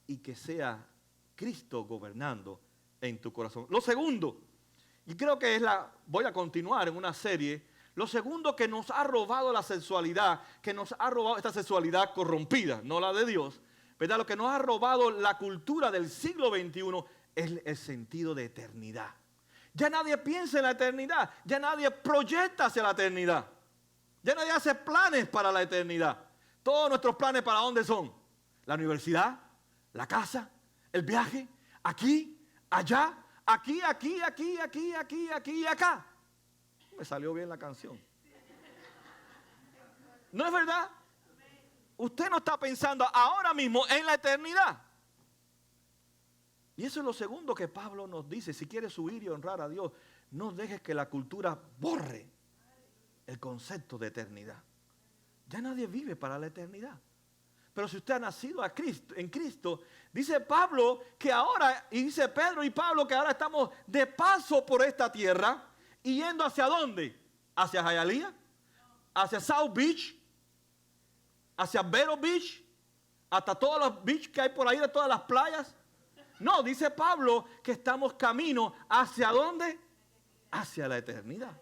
y que sea Cristo gobernando en tu corazón. Lo segundo, y creo que voy a continuar en una serie, lo segundo que nos ha robado la sexualidad, que nos ha robado esta sexualidad corrompida, no la de Dios, ¿verdad? Lo que nos ha robado la cultura del siglo XXI es el sentido de eternidad. Ya nadie piensa en la eternidad, ya nadie proyecta hacia la eternidad, ya nadie hace planes para la eternidad. Todos nuestros planes, ¿para dónde son? La universidad, la casa, el viaje, aquí, allá, aquí y acá. Me salió bien la canción. ¿No es verdad? Usted no está pensando ahora mismo en la eternidad. Y eso es lo segundo que Pablo nos dice. Si quieres huir y honrar a Dios, no dejes que la cultura borre el concepto de eternidad. Ya nadie vive para la eternidad. Pero si usted ha nacido en Cristo, dice Pablo que ahora, y dice Pedro y Pablo que ahora estamos de paso por esta tierra y yendo hacia dónde? Hacia Hialeah, hacia South Beach, hacia Vero Beach, hasta todos los beaches que hay por ahí, de todas las playas. No, dice Pablo que estamos camino hacia dónde? Hacia la eternidad.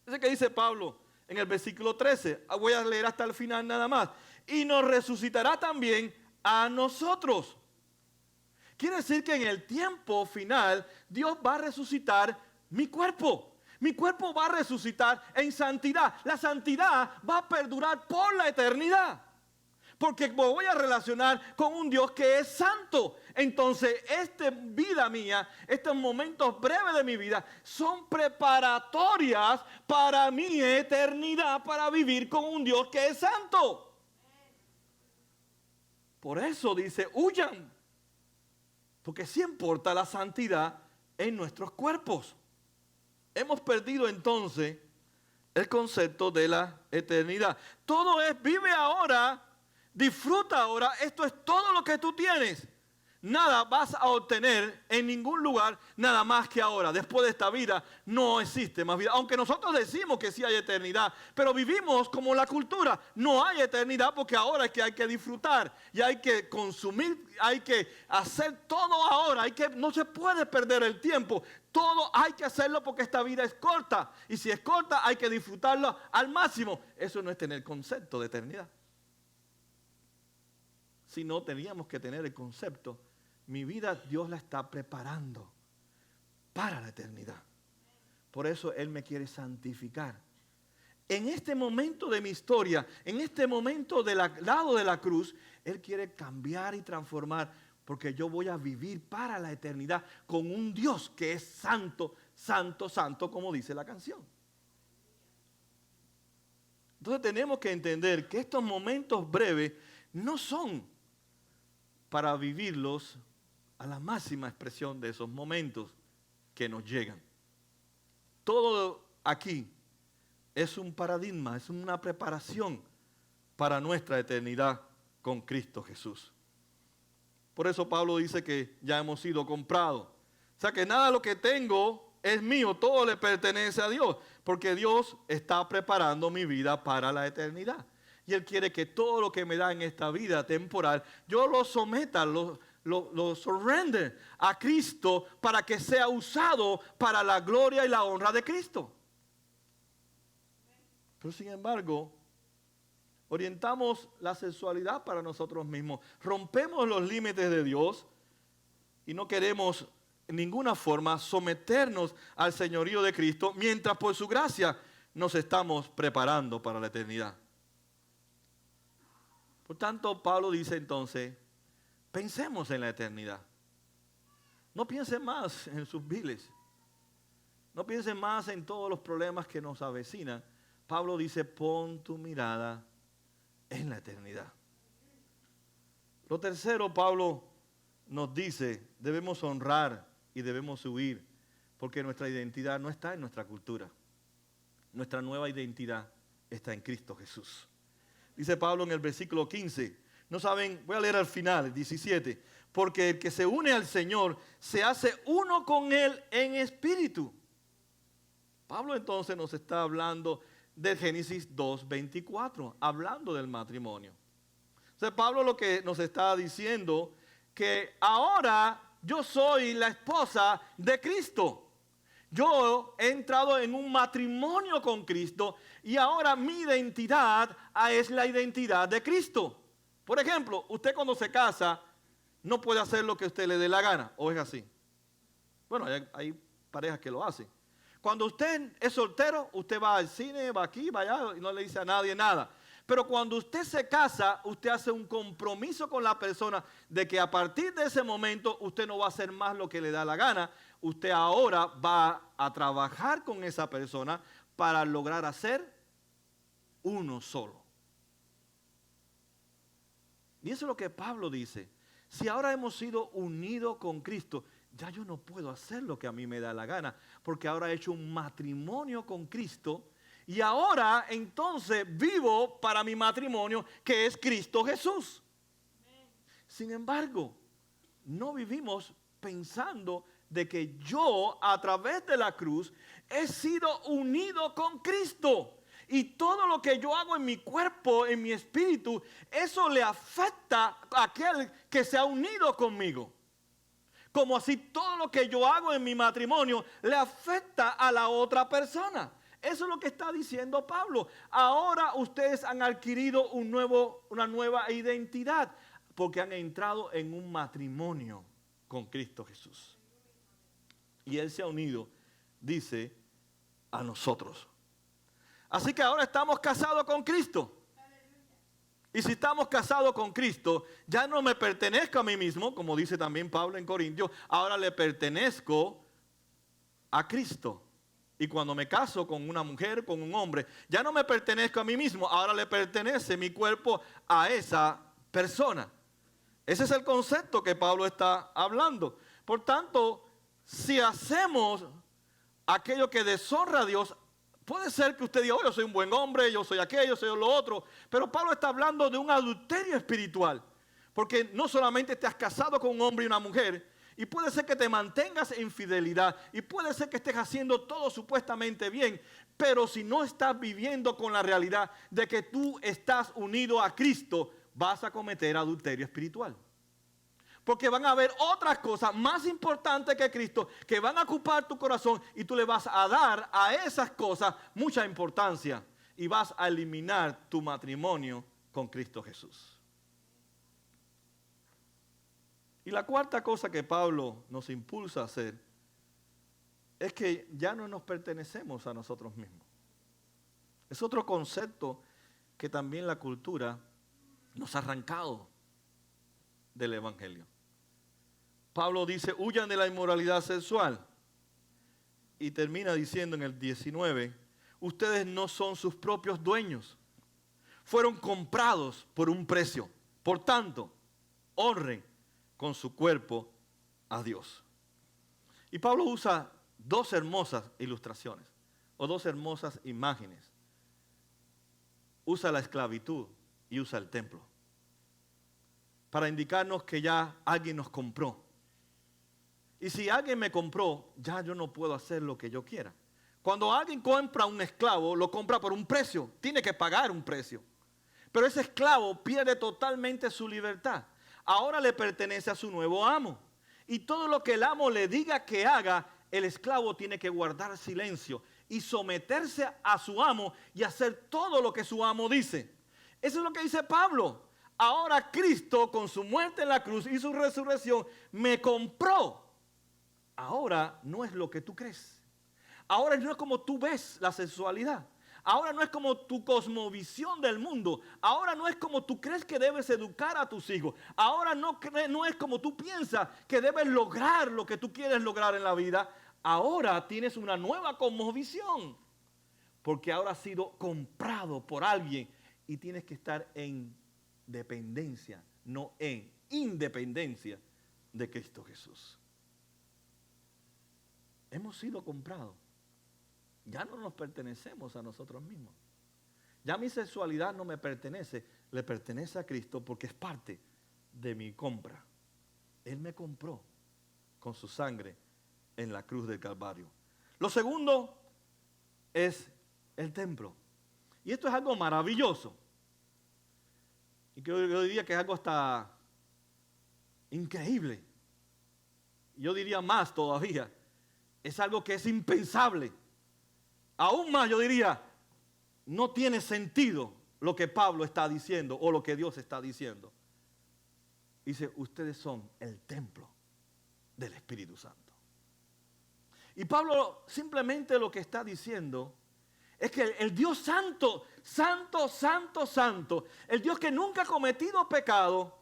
Ese que dice Pablo en el versículo 13, voy a leer hasta el final nada más. Y nos resucitará también a nosotros. Quiere decir que en el tiempo final Dios va a resucitar mi cuerpo. Mi cuerpo va a resucitar en santidad. La santidad va a perdurar por la eternidad. Porque me voy a relacionar con un Dios que es santo. Entonces, esta vida mía, estos momentos breves de mi vida, son preparatorias para mi eternidad, para vivir con un Dios que es santo. Por eso dice, huyan. Porque sí importa la santidad en nuestros cuerpos. Hemos perdido entonces el concepto de la eternidad. Todo es, vive ahora. Disfruta ahora, esto es todo lo que tú tienes. Nada vas a obtener en ningún lugar, nada más que ahora. Después de esta vida no existe más vida. Aunque nosotros decimos que sí hay eternidad, pero vivimos como la cultura. No hay eternidad porque ahora es que hay que disfrutar y hay que consumir, hay que hacer todo ahora. No se puede perder el tiempo. Todo hay que hacerlo porque esta vida es corta. Y si es corta hay que disfrutarlo al máximo. Eso no es tener concepto de eternidad. Si no, teníamos que tener el concepto, mi vida Dios la está preparando para la eternidad. Por eso Él me quiere santificar. En este momento de mi historia, en este momento del lado de la cruz, Él quiere cambiar y transformar, porque yo voy a vivir para la eternidad con un Dios que es santo, santo, santo, como dice la canción. Entonces tenemos que entender que estos momentos breves no son para vivirlos a la máxima expresión de esos momentos que nos llegan. Todo aquí es un paradigma, es una preparación para nuestra eternidad con Cristo Jesús. Por eso Pablo dice que ya hemos sido comprados. O sea que nada de lo que tengo es mío, todo le pertenece a Dios, porque Dios está preparando mi vida para la eternidad. Y Él quiere que todo lo que me da en esta vida temporal, yo lo someta, lo surrender a Cristo para que sea usado para la gloria y la honra de Cristo. Pero sin embargo, orientamos la sexualidad para nosotros mismos, rompemos los límites de Dios y no queremos en ninguna forma someternos al señorío de Cristo, mientras por su gracia nos estamos preparando para la eternidad. Por tanto, Pablo dice entonces, pensemos en la eternidad. No piensen más en sus viles. No piensen más en todos los problemas que nos avecinan. Pablo dice, pon tu mirada en la eternidad. Lo tercero, Pablo nos dice, debemos honrar y debemos huir, porque nuestra identidad no está en nuestra cultura. Nuestra nueva identidad está en Cristo Jesús. Dice Pablo en el versículo 15, no saben, voy a leer al final, el 17, porque el que se une al Señor se hace uno con Él en espíritu. Pablo entonces nos está hablando de Génesis 2:24, hablando del matrimonio. Entonces Pablo lo que nos está diciendo, que ahora yo soy la esposa de Cristo. Yo he entrado en un matrimonio con Cristo y ahora mi identidad es la identidad de Cristo. Por ejemplo, usted cuando se casa no puede hacer lo que a usted le dé la gana, ¿o es así? Bueno, hay parejas que lo hacen. Cuando usted es soltero, usted va al cine, va aquí, va allá y no le dice a nadie nada. Pero cuando usted se casa, usted hace un compromiso con la persona de que a partir de ese momento usted no va a hacer más lo que le da la gana. Usted ahora va a trabajar con esa persona para lograr hacer uno solo. Y eso es lo que Pablo dice. Si ahora hemos sido unidos con Cristo, ya yo no puedo hacer lo que a mí me da la gana, porque ahora he hecho un matrimonio con Cristo. Y ahora entonces vivo para mi matrimonio, que es Cristo Jesús. Sin embargo, no vivimos pensando de que yo a través de la cruz he sido unido con Cristo. Y todo lo que yo hago en mi cuerpo, en mi espíritu, eso le afecta a aquel que se ha unido conmigo. Como así todo lo que yo hago en mi matrimonio le afecta a la otra persona. Eso es lo que está diciendo Pablo. Ahora ustedes han adquirido una nueva identidad porque han entrado en un matrimonio con Cristo Jesús. Y Él se ha unido, dice, a nosotros. Así que ahora estamos casados con Cristo. Y si estamos casados con Cristo, ya no me pertenezco a mí mismo, como dice también Pablo en Corintios, ahora le pertenezco a Cristo. Y cuando me caso con una mujer, con un hombre, ya no me pertenezco a mí mismo, ahora le pertenece mi cuerpo a esa persona. Ese es el concepto que Pablo está hablando. Por tanto, si hacemos aquello que deshonra a Dios, puede ser que usted diga, oh, yo soy un buen hombre, yo soy aquello, soy lo otro. Pero Pablo está hablando de un adulterio espiritual. Porque no solamente te has casado con un hombre y una mujer, y puede ser que te mantengas en fidelidad, y puede ser que estés haciendo todo supuestamente bien, pero si no estás viviendo con la realidad de que tú estás unido a Cristo, vas a cometer adulterio espiritual. Porque van a haber otras cosas más importantes que Cristo que van a ocupar tu corazón y tú le vas a dar a esas cosas mucha importancia y vas a eliminar tu matrimonio con Cristo Jesús. Y la cuarta cosa que Pablo nos impulsa a hacer es que ya no nos pertenecemos a nosotros mismos. Es otro concepto que también la cultura nos ha arrancado del Evangelio. Pablo dice, huyan de la inmoralidad sexual. Y termina diciendo en el 19, ustedes no son sus propios dueños. Fueron comprados por un precio. Por tanto, honren con su cuerpo a Dios. Y Pablo usa dos hermosas ilustraciones o dos hermosas imágenes. Usa la esclavitud y usa el templo para indicarnos que ya alguien nos compró. Y si alguien me compró, ya yo no puedo hacer lo que yo quiera. Cuando alguien compra a un esclavo, lo compra por un precio, tiene que pagar un precio. Pero ese esclavo pierde totalmente su libertad. Ahora le pertenece a su nuevo amo. Y todo lo que el amo le diga que haga, el esclavo tiene que guardar silencio y someterse a su amo y hacer todo lo que su amo dice. Eso es lo que dice Pablo. Ahora Cristo, con su muerte en la cruz y su resurrección, me compró. Ahora no es lo que tú crees. Ahora no es como tú ves la sexualidad. Ahora no es como tu cosmovisión del mundo. Ahora no es como tú crees que debes educar a tus hijos. Ahora no es como tú piensas que debes lograr lo que tú quieres lograr en la vida. Ahora tienes una nueva cosmovisión. Porque ahora has sido comprado por alguien y tienes que estar en dependencia, no en independencia de Cristo Jesús. Hemos sido comprados. Ya no nos pertenecemos a nosotros mismos. Ya mi sexualidad no me pertenece, le pertenece a Cristo porque es parte de mi compra. Él me compró con su sangre en la cruz del Calvario. Lo segundo es el templo. Y esto es algo maravilloso. Y que yo diría que es algo hasta increíble. Yo diría más todavía. Es algo que es impensable. Aún más yo diría, no tiene sentido lo que Pablo está diciendo o lo que Dios está diciendo. Dice, ustedes son el templo del Espíritu Santo. Y Pablo simplemente lo que está diciendo es que el Dios santo, santo, santo, santo, el Dios que nunca ha cometido pecado,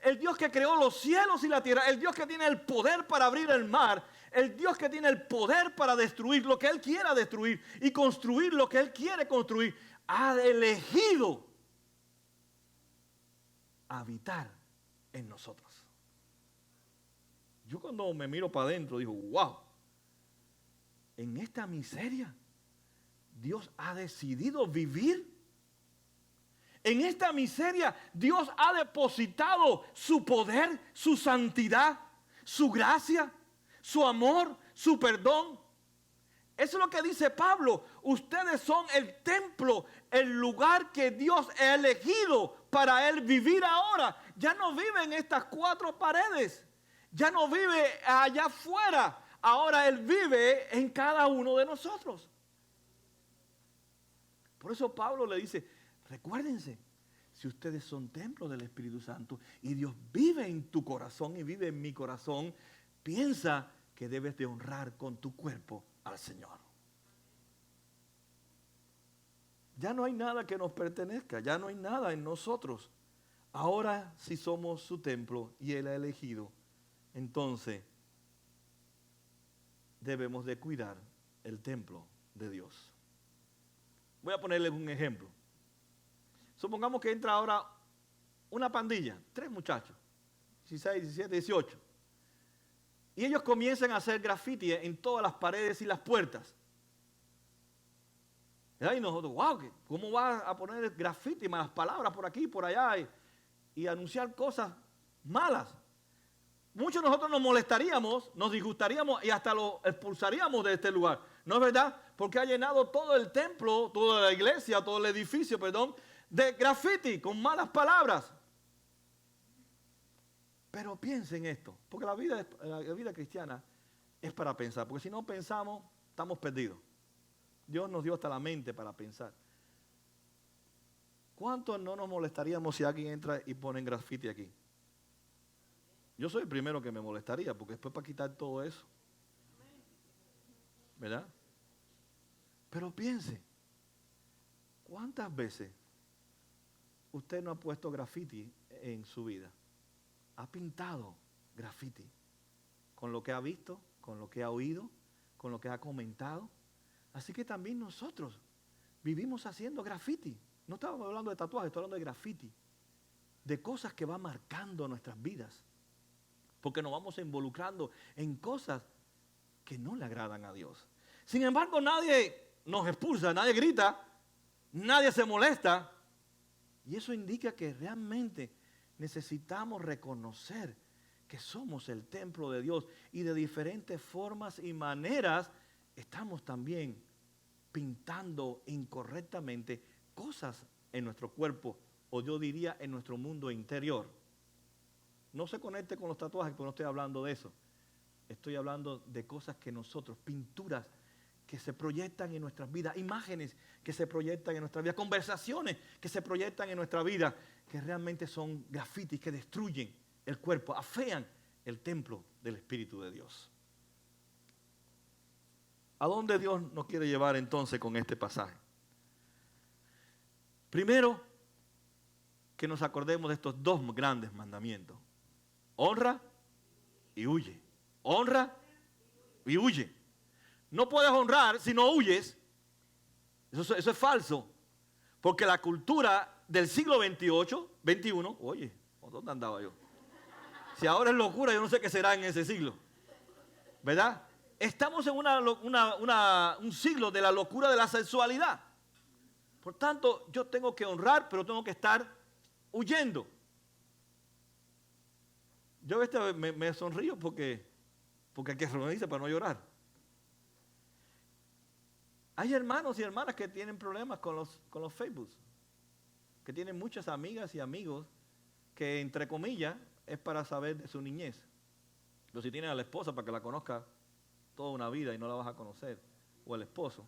el Dios que creó los cielos y la tierra, el Dios que tiene el poder para abrir el mar, el Dios que tiene el poder para destruir lo que Él quiera destruir y construir lo que Él quiere construir, ha elegido habitar en nosotros. Yo cuando me miro para adentro digo, wow, en esta miseria Dios ha decidido vivir. En esta miseria Dios ha depositado su poder, su santidad, su gracia, su amor, su perdón. Eso es lo que dice Pablo. Ustedes son el templo, el lugar que Dios ha elegido para Él vivir ahora. Ya no vive en estas cuatro paredes. Ya no vive allá afuera. Ahora Él vive en cada uno de nosotros. Por eso Pablo le dice, recuérdense, si ustedes son templo del Espíritu Santo y Dios vive en tu corazón y vive en mi corazón, piensa que debes de honrar con tu cuerpo al Señor. Ya no hay nada que nos pertenezca, ya no hay nada en nosotros. Ahora si somos su templo y Él ha elegido, entonces debemos de cuidar el templo de Dios. Voy a ponerles un ejemplo. Supongamos que entra ahora una pandilla, 3 muchachos, 16, 17, 18. Y ellos comienzan a hacer graffiti en todas las paredes y las puertas. Y nosotros, wow, ¿cómo va a poner graffiti, malas palabras por aquí, por allá y anunciar cosas malas? Muchos de nosotros nos molestaríamos, nos disgustaríamos y hasta lo expulsaríamos de este lugar. ¿No es verdad? Porque ha llenado todo el templo, toda la iglesia, todo el edificio, de graffiti con malas palabras. Pero piensen esto, porque la vida cristiana es para pensar, porque si no pensamos, estamos perdidos. Dios nos dio hasta la mente para pensar. ¿Cuántos no nos molestaríamos si alguien entra y pone graffiti aquí? Yo soy el primero que me molestaría, porque después para quitar todo eso. ¿Verdad? Pero piense, ¿cuántas veces usted no ha puesto graffiti en su vida? Ha pintado graffiti con lo que ha visto, con lo que ha oído, con lo que ha comentado. Así que también nosotros vivimos haciendo graffiti. No estamos hablando de tatuajes, estoy hablando de graffiti. De cosas que van marcando nuestras vidas. porque nos vamos involucrando en cosas que no le agradan a Dios. Sin embargo, nadie nos expulsa, nadie grita, nadie se molesta. Y eso indica que realmente necesitamos reconocer que somos el templo de Dios y de diferentes formas y maneras estamos también pintando incorrectamente cosas en nuestro cuerpo, o yo diría en nuestro mundo interior. No se conecte con los tatuajes, porque no estoy hablando de eso. Estoy hablando de cosas que nosotros, pinturas que se proyectan en nuestras vidas, imágenes que se proyectan en nuestra vida, conversaciones que se proyectan en nuestra vida, que realmente son grafitis que destruyen el cuerpo, afean el templo del Espíritu de Dios. ¿A dónde Dios nos quiere llevar entonces con este pasaje? Primero, que nos acordemos de estos dos grandes mandamientos. Honra y huye. Honra y huye. No puedes honrar si no huyes. Eso es falso. Porque la cultura del siglo XXI, oye, ¿dónde andaba yo? Si ahora es locura, yo no sé qué será en ese siglo. ¿Verdad? Estamos en un siglo de la locura de la sexualidad. Por tanto, yo tengo que honrar, pero tengo que estar huyendo. Yo me sonrío porque hay que reunirse para no llorar. Hay hermanos y hermanas que tienen problemas con los Facebook, que tienen muchas amigas y amigos que, entre comillas, es para saber de su niñez. Pero si tienen a la esposa para que la conozca toda una vida y no la vas a conocer, o el esposo.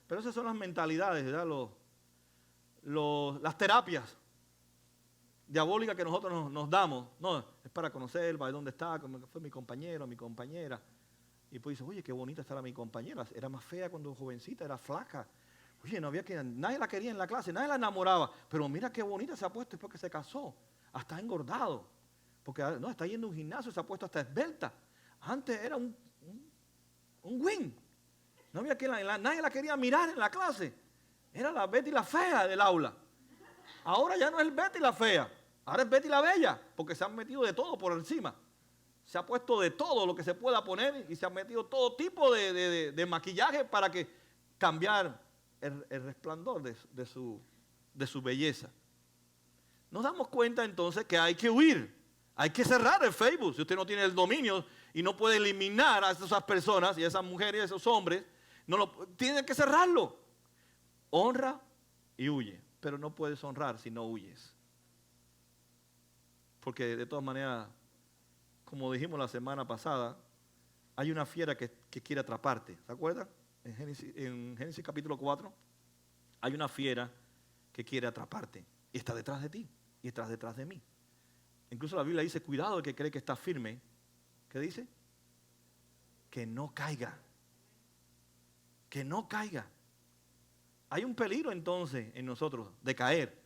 Pero esas son las mentalidades, ¿verdad? Las terapias diabólicas que nosotros nos damos. No, es para conocer, para ver dónde está, cómo fue mi compañero, mi compañera. Y pues dice, oye, qué bonita está mi compañera. Era más fea cuando jovencita, era flaca. Oye, nadie la quería en la clase, nadie la enamoraba. Pero mira qué bonita se ha puesto después que se casó. Hasta ha engordado. Porque no, está yendo a un gimnasio, se ha puesto hasta esbelta. Antes era un win. No había nadie la quería mirar en la clase. Era la Betty la fea del aula. Ahora ya no es Betty la fea. Ahora es Betty la bella. Porque se han metido de todo por encima. Se ha puesto de todo lo que se pueda poner y se ha metido todo tipo de maquillaje para cambiar el resplandor de su belleza. Nos damos cuenta entonces que hay que huir, hay que cerrar el Facebook. Si usted no tiene el dominio y no puede eliminar a esas personas y a esas mujeres y a esos hombres, tiene que cerrarlo. Honra y huye, pero no puedes honrar si no huyes. Porque de todas maneras, como dijimos la semana pasada, hay una fiera que quiere atraparte. ¿Se acuerdan? En Génesis capítulo 4, hay una fiera que quiere atraparte. Y está detrás de ti, y está detrás de mí. Incluso la Biblia dice, cuidado el que cree que está firme. ¿Qué dice? Que no caiga. Que no caiga. Hay un peligro entonces en nosotros de caer.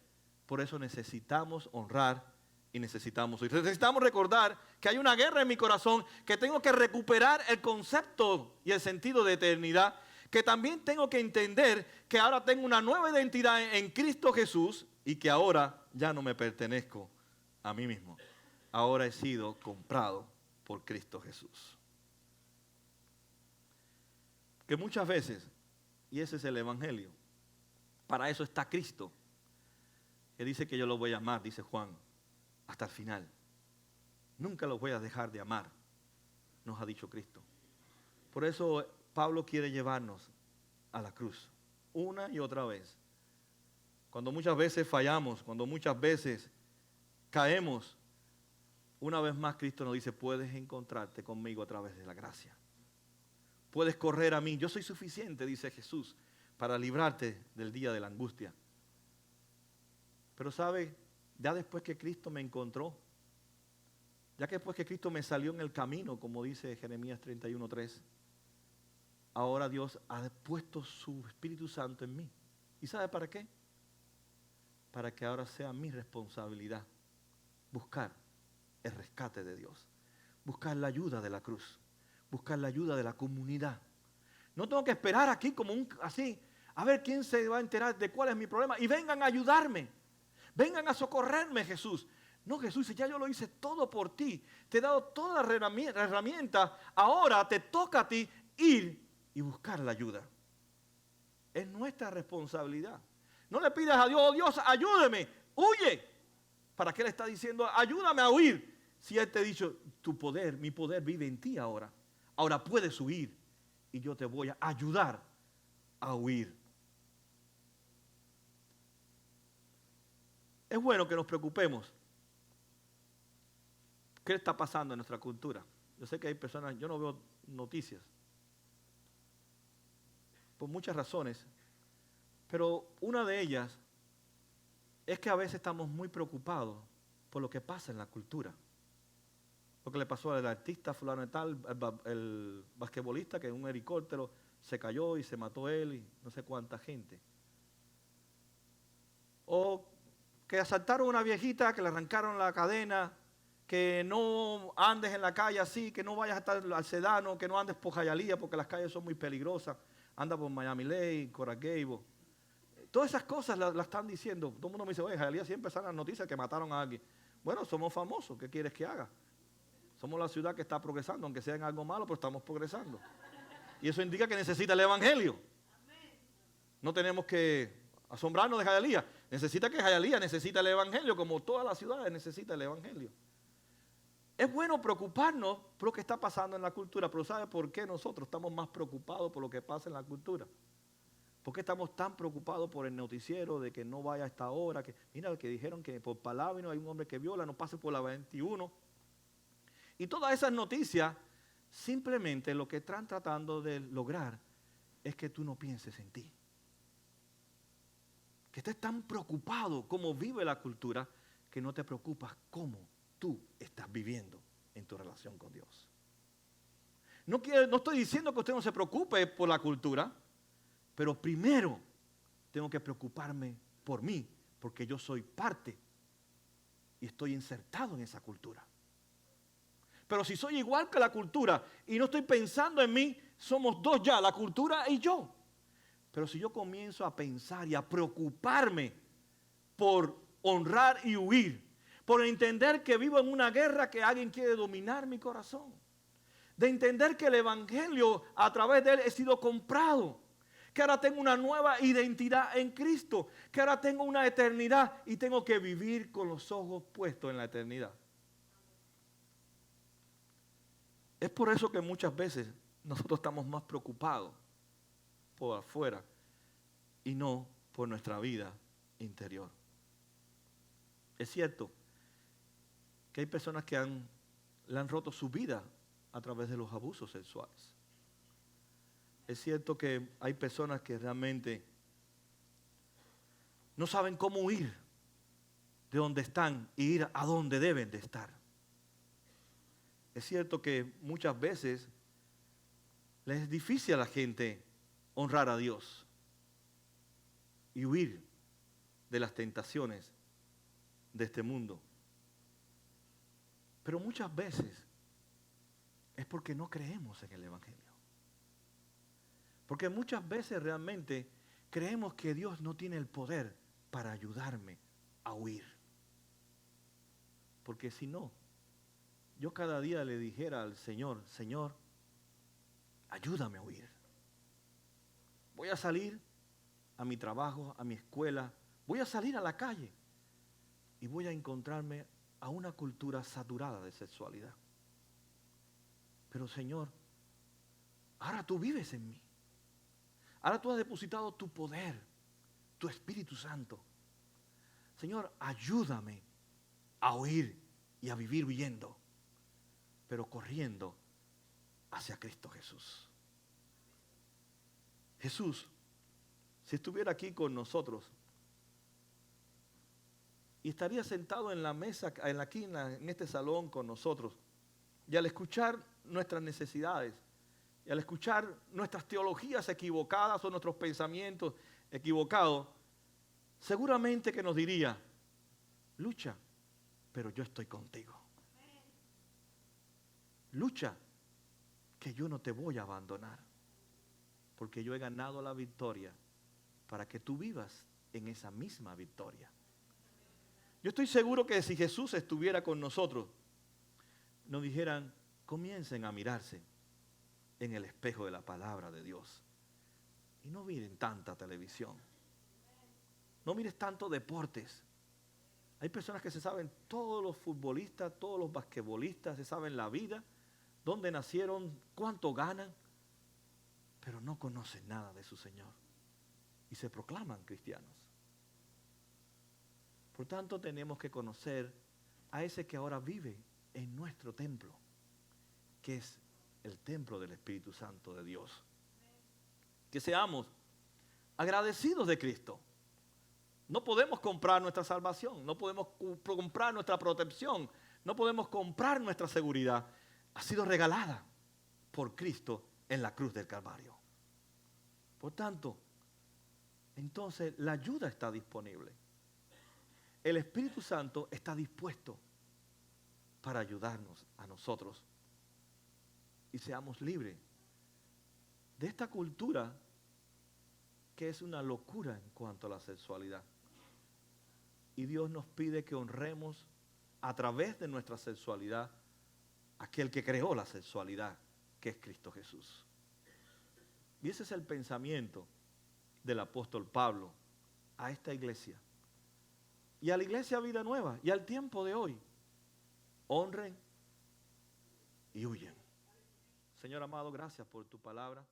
Por eso necesitamos honrar y necesitamos huir. Necesitamos recordar que hay una guerra en mi corazón, que tengo que recuperar el concepto y el sentido de eternidad, que también tengo que entender que ahora tengo una nueva identidad en Cristo Jesús y que ahora ya no me pertenezco a mí mismo. Ahora he sido comprado por Cristo Jesús. Que muchas veces, y ese es el Evangelio, para eso está Cristo, que dice que yo lo voy a amar, dice Juan, hasta el final. Nunca los voy a dejar de amar, nos ha dicho Cristo. Por eso Pablo quiere llevarnos a la cruz, una y otra vez. Cuando muchas veces fallamos, cuando muchas veces caemos, una vez más Cristo nos dice, puedes encontrarte conmigo a través de la gracia. Puedes correr a mí, yo soy suficiente, dice Jesús, para librarte del día de la angustia. Pero ¿sabe? Ya después que Cristo me encontró, ya que después que Cristo me salió en el camino, como dice Jeremías 31:3, ahora Dios ha puesto su Espíritu Santo en mí. ¿Y sabe para qué? Para que ahora sea mi responsabilidad buscar el rescate de Dios, buscar la ayuda de la cruz, buscar la ayuda de la comunidad. No tengo que esperar aquí como así, a ver quién se va a enterar de cuál es mi problema y vengan a ayudarme. Vengan a socorrerme, Jesús. No, Jesús dice, ya yo lo hice todo por ti. Te he dado todas las herramientas. Ahora te toca a ti ir y buscar la ayuda. Es nuestra responsabilidad. No le pidas a Dios, oh Dios, ayúdeme, huye. ¿Para qué le está diciendo, ayúdame a huir? Si Él te ha dicho, tu poder, mi poder vive en ti ahora. Ahora puedes huir y yo te voy a ayudar a huir. Es bueno que nos preocupemos. ¿Qué está pasando en nuestra cultura? Yo sé que hay personas, yo no veo noticias, por muchas razones, pero una de ellas es que a veces estamos muy preocupados por lo que pasa en la cultura. Lo que le pasó al artista fulano de tal, el basquetbolista que en un helicóptero se cayó y se mató él y no sé cuánta gente. O que asaltaron a una viejita, que le arrancaron la cadena, que no andes en la calle así, que no vayas hasta al Sedano, que no andes por Hialeah porque las calles son muy peligrosas. Anda por Miami-Dade, Coral Gables. Todas esas cosas las están diciendo. Todo el mundo me dice, oye, Hialeah siempre salen las noticias que mataron a alguien. Bueno, somos famosos, ¿qué quieres que haga? Somos la ciudad que está progresando, aunque sea en algo malo, pero estamos progresando. Y eso indica que necesita el evangelio. No tenemos que asombrarnos de Hialeah. Necesita que Hialeah necesita el evangelio, como todas las ciudades necesitan el evangelio. Es bueno preocuparnos por lo que está pasando en la cultura, pero ¿sabe por qué nosotros estamos más preocupados por lo que pasa en la cultura? ¿Por qué estamos tan preocupados por el noticiero de que no vaya a esta hora? Que, mira, que dijeron que por Palavino hay un hombre que viola, no pase por la 21. Y todas esas noticias, simplemente lo que están tratando de lograr es que tú no pienses en ti. Que estés tan preocupado cómo vive la cultura que no te preocupas cómo tú estás viviendo en tu relación con Dios. No estoy diciendo que usted no se preocupe por la cultura, pero primero tengo que preocuparme por mí, porque yo soy parte y estoy insertado en esa cultura. Pero si soy igual que la cultura y no estoy pensando en mí, somos dos ya, la cultura y yo. Pero si yo comienzo a pensar y a preocuparme por honrar y huir, por entender que vivo en una guerra que alguien quiere dominar mi corazón, de entender que el evangelio a través de él he sido comprado, que ahora tengo una nueva identidad en Cristo, que ahora tengo una eternidad y tengo que vivir con los ojos puestos en la eternidad. Es por eso que muchas veces nosotros estamos más preocupados por afuera y no por nuestra vida interior. Es cierto que hay personas que le han roto su vida a través de los abusos sexuales. Es cierto que hay personas que realmente no saben cómo huir de donde están e ir a donde deben de estar. Es cierto que muchas veces les es difícil a la gente honrar a Dios y huir de las tentaciones de este mundo. Pero muchas veces es porque no creemos en el evangelio. Porque muchas veces realmente creemos que Dios no tiene el poder para ayudarme a huir. Porque si no, yo cada día le dijera al Señor, Señor, ayúdame a huir. Voy a salir a mi trabajo, a mi escuela, voy a salir a la calle y voy a encontrarme a una cultura saturada de sexualidad. Pero Señor, ahora tú vives en mí. Ahora tú has depositado tu poder, tu Espíritu Santo. Señor, ayúdame a huir y a vivir huyendo, pero corriendo hacia Cristo Jesús. Jesús, si estuviera aquí con nosotros y estaría sentado en la mesa, en este salón con nosotros, y al escuchar nuestras necesidades, y al escuchar nuestras teologías equivocadas o nuestros pensamientos equivocados, seguramente que nos diría, lucha, pero yo estoy contigo. Lucha, que yo no te voy a abandonar, porque yo he ganado la victoria para que tú vivas en esa misma victoria. Yo estoy seguro que si Jesús estuviera con nosotros, nos dijeran, comiencen a mirarse en el espejo de la palabra de Dios. Y no miren tanta televisión. No mires tanto deportes. Hay personas que se saben, todos los futbolistas, todos los basquetbolistas, se saben la vida, dónde nacieron, cuánto ganan, pero no conocen nada de su Señor. Y se proclaman cristianos. Por tanto, tenemos que conocer a ese que ahora vive en nuestro templo, que es el templo del Espíritu Santo de Dios. Que seamos agradecidos de Cristo. No podemos comprar nuestra salvación, no podemos comprar nuestra protección, no podemos comprar nuestra seguridad. Ha sido regalada por Cristo en la cruz del Calvario. Por tanto, entonces la ayuda está disponible. El Espíritu Santo está dispuesto para ayudarnos a nosotros y seamos libres de esta cultura que es una locura en cuanto a la sexualidad. Y Dios nos pide que honremos a través de nuestra sexualidad a aquel que creó la sexualidad, que es Cristo Jesús. Y ese es el pensamiento del apóstol Pablo a esta iglesia. Y a la iglesia Vida Nueva y al tiempo de hoy. Honren y huyen. Señor amado, gracias por tu palabra.